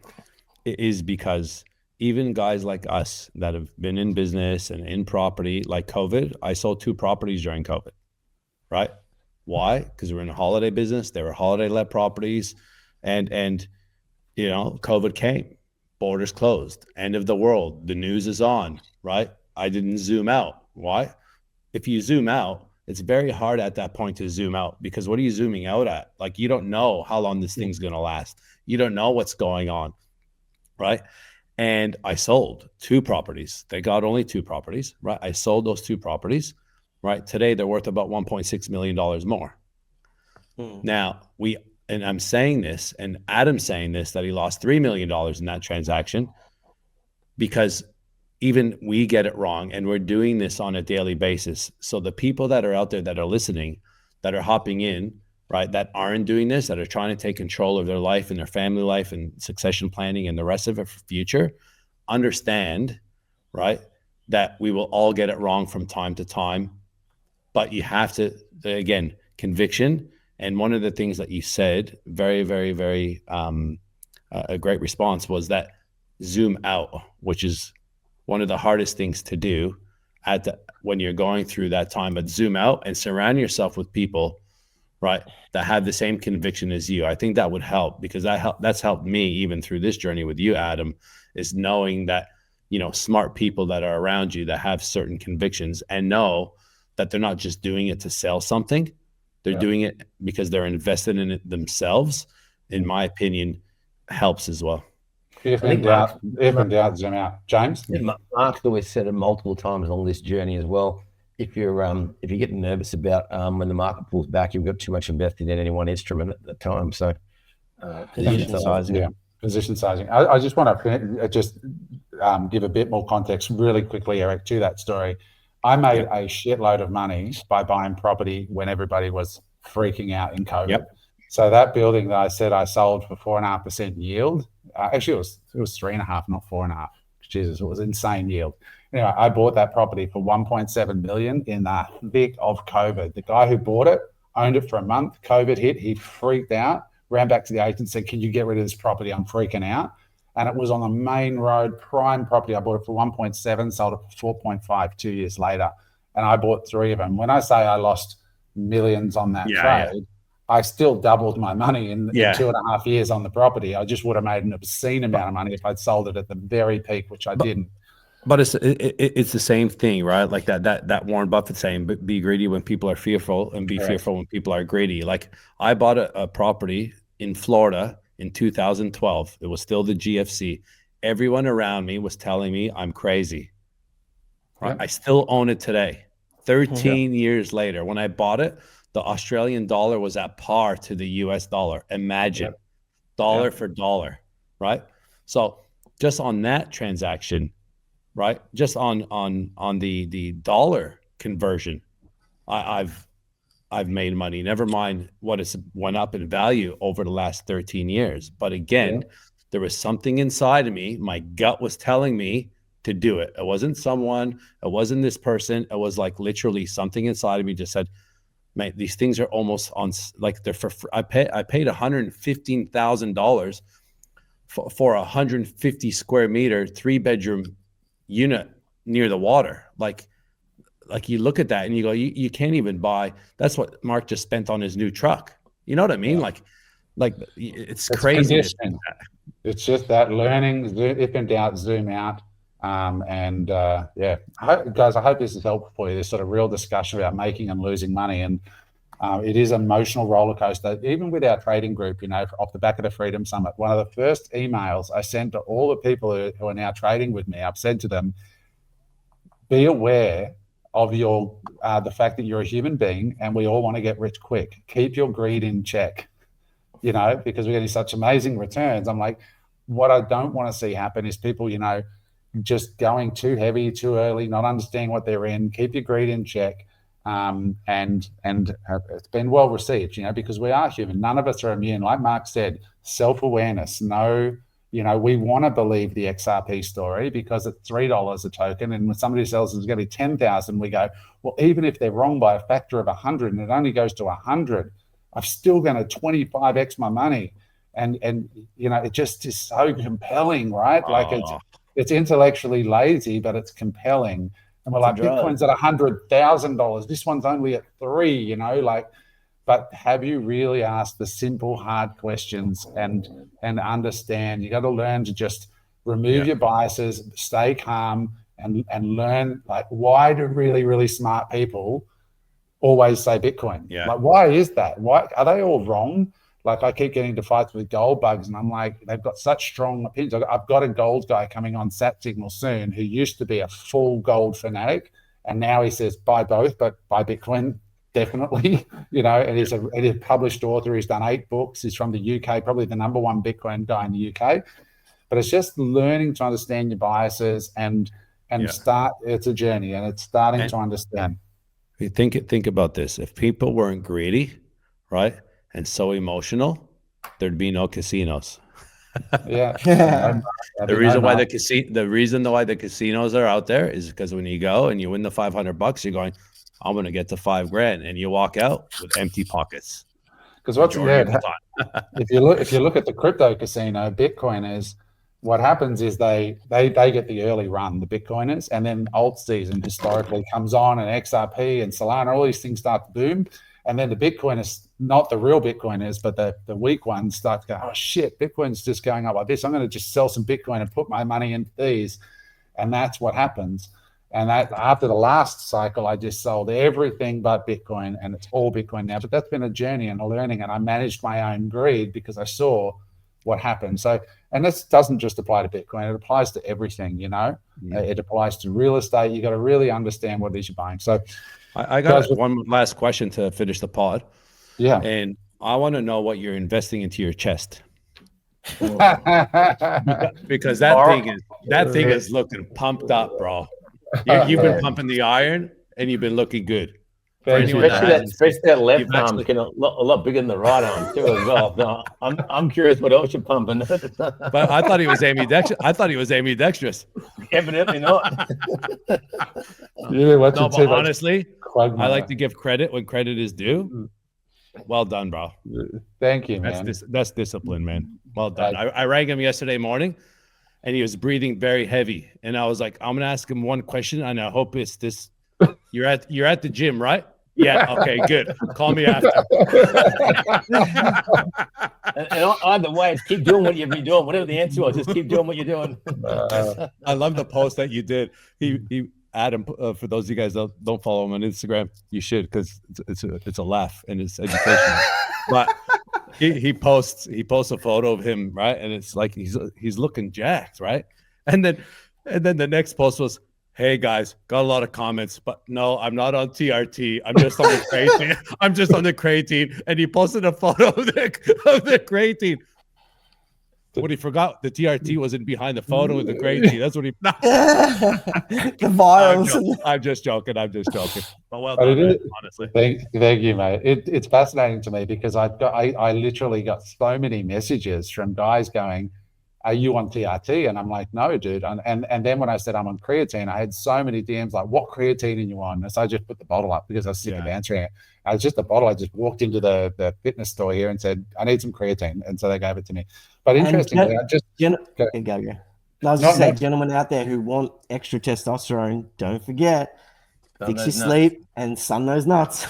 is because even guys like us that have been in business and in property, like COVID, I sold 2 properties during COVID, right? Why? Because we're in a holiday business. They were holiday-led properties, and COVID came, borders closed, end of the world, the news is on, right? I didn't zoom out. Why? If you zoom out, it's very hard at that point to zoom out, because what are you zooming out at? Like, you don't know how long this thing's going to last. You don't know what's going on, right? And I sold 2 properties. They got only 2 properties, right? I sold those 2 properties, right? Today, they're worth about $1.6 million more. Now, and I'm saying this, and Adam's saying this, that he lost $3 million in that transaction, because even we get it wrong, and we're doing this on a daily basis. So the people that are out there that are listening, that are hopping in, right, that aren't doing this, that are trying to take control of their life and their family life and succession planning and the rest of it for future, understand, right, that we will all get it wrong from time to time. But you have to, again, conviction. And one of the things that you said, very, very, very, a great response, was that zoom out, which is one of the hardest things to do when you're going through that time. But zoom out and surround yourself with people, right, that have the same conviction as you. I think that would help, because that's helped me even through this journey with you, Adam, is knowing that, smart people that are around you that have certain convictions, and know that they're not just doing it to sell something. They're doing it because they're invested in it themselves, in my opinion, helps as well.
If in doubt, zoom out. James?
Yeah, Mark's always said it multiple times on this journey as well. If you're getting nervous about when the market pulls back, you've got too much invested in any one instrument at the time. So
Position sizing.
Yeah, position sizing. I just want to give a bit more context really quickly, Eric, to that story. I made a shitload of money by buying property when everybody was freaking out in COVID.
Yep.
So that building that I said I sold for 4.5% yield, actually it was 3.5, not 4.5. Jesus, it was insane yield. Anyway, I bought that property for $1.7 million in the thick of COVID. The guy who bought it owned it for a month. COVID hit. He freaked out, ran back to the agent and said, can you get rid of this property? I'm freaking out. And it was on the main road, prime property. I bought it for 1.7, sold it for 4.5 2 years later. And I bought 3 of them. When I say I lost millions on that trade, I still doubled my money in 2.5 years on the property. I just would have made an obscene amount of money if I'd sold it at the very peak, which I didn't.
But it's the same thing, right? Like that Warren Buffett saying, be greedy when people are fearful and be fearful when people are greedy. Like I bought a property in Florida in 2012. It was still the GFC. Everyone around me was telling me I'm crazy. Right? I still own it today. 13 years later, when I bought it, the Australian dollar was at par to the US dollar. Imagine dollar for dollar, right? So just on that transaction, right? Just on the dollar conversion, I've made money. Never mind what it's went up in value over the last 13 years. But again, there was something inside of me. My gut was telling me to do it. It wasn't someone, it wasn't this person. It was like literally something inside of me just said, mate, these things are almost on, like they're for free. I paid $115,000 for 150 square meter, 3-bedroom unit near the water. Like you look at that and you go, you can't even buy. That's what Mark just spent on his new truck. You know what I mean? Like it's crazy.
It's just that learning, if in doubt, zoom out. Guys, I hope this is helpful for you. This sort of real discussion about making and losing money. And it is an emotional roller coaster. Even with our trading group, off the back of the Freedom Summit, one of the first emails I sent to all the people who are now trading with me, I've said to them, be aware of the fact that you're a human being and we all want to get rich quick. Keep your greed in check, because we're getting such amazing returns. I'm like, what I don't want to see happen is people, just going too heavy, too early, not understanding what they're in. Keep your greed in check. And it's been well received, because we are human. None of us are immune. Like Mark said, self-awareness. No, we want to believe the XRP story because it's $3 a token. And when somebody sells it's going to be 10,000, we go, well, even if they're wrong by a factor of 100 and it only goes to 100, I'm still going to 25x my money. And it just is so compelling, right? Like it's intellectually lazy, but it's compelling. And we're like, Bitcoin's at $100,000. This one's only at 3, but have you really asked the simple, hard questions and understand? You got to learn to just remove your biases, stay calm and learn, like, why do really, really smart people always say Bitcoin? Like, why is that? Why are they all wrong? Like, I keep getting into fights with gold bugs and I'm like, they've got such strong opinions. I've got a gold guy coming on Sat Signal soon who used to be a full gold fanatic. And now he says, buy both, but buy Bitcoin, definitely, and he's a published author. He's done 8 books. He's from the UK, probably the #1 Bitcoin guy in the UK. But it's just learning to understand your biases and start, it's a journey and it's starting to understand.
Think about this. If people weren't greedy, right, and so emotional, there'd be no casinos. The reason why the casinos are out there is because when you go and you win the $500, you're going, I'm going to get to $5,000, and you walk out with empty pockets.
Because if you look at the crypto casino, Bitcoiners, what happens is they get the early run, the Bitcoiners, and then alt season historically comes on, and XRP and Solana, all these things start to boom. And then the Bitcoiners, not the real Bitcoiners, but the weak ones start to go, oh shit, Bitcoin's just going up like this. I'm going to just sell some Bitcoin and put my money into these. And that's what happens. And that after the last cycle, I just sold everything but Bitcoin, and it's all Bitcoin now. But that's been a journey and a learning, and I managed my own greed because I saw what happened. So, and this doesn't just apply to Bitcoin, it applies to everything, It applies to real estate. You got to really understand what it is you're buying. So
I got one last question to finish the pod.
Yeah.
And I want to know what you're investing into your chest. Because that thing is looking pumped up, bro. You've been pumping the iron and you've been looking good.
Especially that left arm looking a lot bigger than the right arm too as well. No, I'm curious what else you're pumping.
But I thought he was ambidextrous.
Evidently not.
But honestly, I like to give credit when credit is due. Well done, bro.
Thank you, man.
That's discipline, man. Well done. I rang him yesterday morning, and he was breathing very heavy. And I was like, I'm gonna ask him one question, and I hope it's this. You're at the gym, right? Yeah. Okay. Good. Call me after.
And either way, keep doing what you've been doing. Whatever the answer was, just keep doing what you're doing.
I love the post that you did. He Adam, for those of you guys that don't follow him on Instagram, you should, because it's a laugh and it's educational. But he posts a photo of him, right? And it's like he's looking jacked, right? And then the next post was, hey guys, got a lot of comments, but no, I'm not on TRT. I'm just on the creatine. I'm just on the creatine. And he posted a photo of the creatine. What he forgot, the TRT wasn't behind the photo of the creatine. That's what he.
The vials.
I'm just joking. But well done, man, honestly.
Thank you, mate. It's fascinating to me because I literally got so many messages from guys going, are you on TRT? And I'm like, no, dude. And then when I said I'm on creatine, I had so many DMs like, what creatine are you on? And so I just put the bottle up because I was sick of answering it. I was just a bottle. I just walked into the fitness store here and said, I need some creatine. And so they gave it to me. But interestingly,
go. No, I was just saying, gentlemen out there who want extra testosterone, don't forget, fix your sleep and sun those nuts.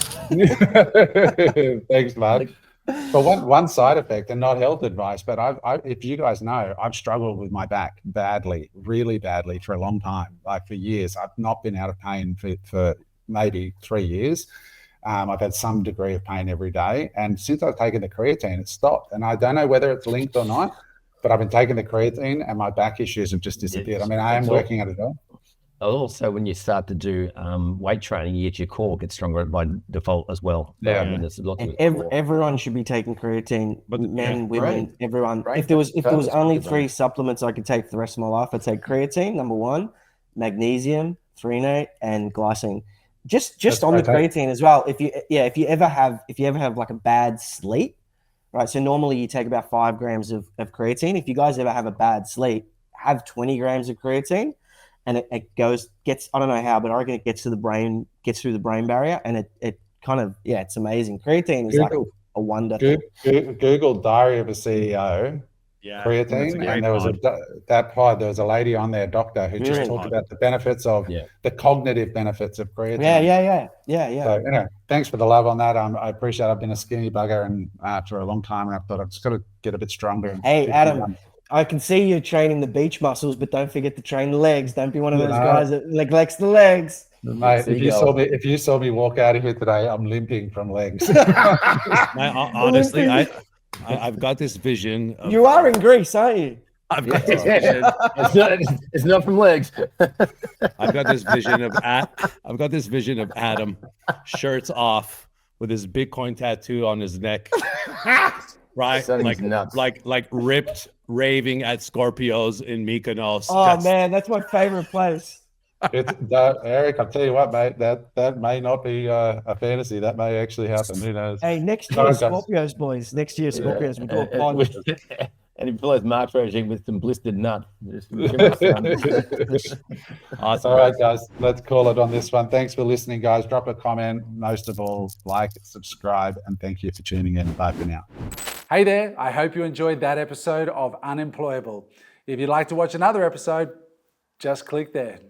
Thanks, Mark. But one side effect, and not health advice, but if you guys know, I've struggled with my back badly, really badly for a long time, like for years. I've not been out of pain for maybe 3 years. I've had some degree of pain every day. And since I've taken the creatine, it's stopped. And I don't know whether it's linked or not, but I've been taking the creatine and my back issues have just disappeared. I mean, I am working at it all.
Also, when you start to do weight training, you get your core gets stronger by default as well.
Yeah,
I mean, there's a lot of
everyone should be taking creatine, but men, women, everyone.
Right.
If there was only 3 supplements I could take for the rest of my life, I'd take creatine, number 1, magnesium, threonate, and glycine. Just on the creatine as well. If you ever have like a bad sleep, right? So normally you take about 5 grams of creatine. If you guys ever have a bad sleep, have 20 grams of creatine. And it gets, I don't know how, but I reckon it gets through the brain barrier, and it kind of, it's amazing. Creatine is like a wonder.
Google Diary of a CEO, creatine, and there was a lady on there, doctor, who just talked about the benefits of the cognitive benefits of creatine.
Yeah.
So, thanks for the love on that. I appreciate it. I've been a skinny bugger and for a long time, and I thought I've just got to get a bit stronger.
Hey, Adam. I can see you training the beach muscles, but don't forget to train the legs. Don't be one of those guys that neglects the legs.
Mate, if you saw me walk out of here today, I'm limping from legs.
Honestly, I've got this vision.
You are in Greece, aren't you?
I've got this vision.
It's not from legs.
I've got this vision of Adam, shirts off, with his Bitcoin tattoo on his neck. Right, like ripped, raving at Scorpios in Mykonos.
Oh man, that's my favorite place.
Eric, I'll tell you what, mate. That may not be a fantasy. That may actually happen. Who knows?
Hey, next year, Scorpios, boys. Next year, Scorpios. We do a pond.
And he follows Mark's regime with some blistered nut.
Awesome. All right, guys, let's call it on this one. Thanks for listening, guys. Drop a comment. Most of all, like, subscribe, and thank you for tuning in. Bye for now. Hey there. I hope you enjoyed that episode of Unemployable. If you'd like to watch another episode, just click there.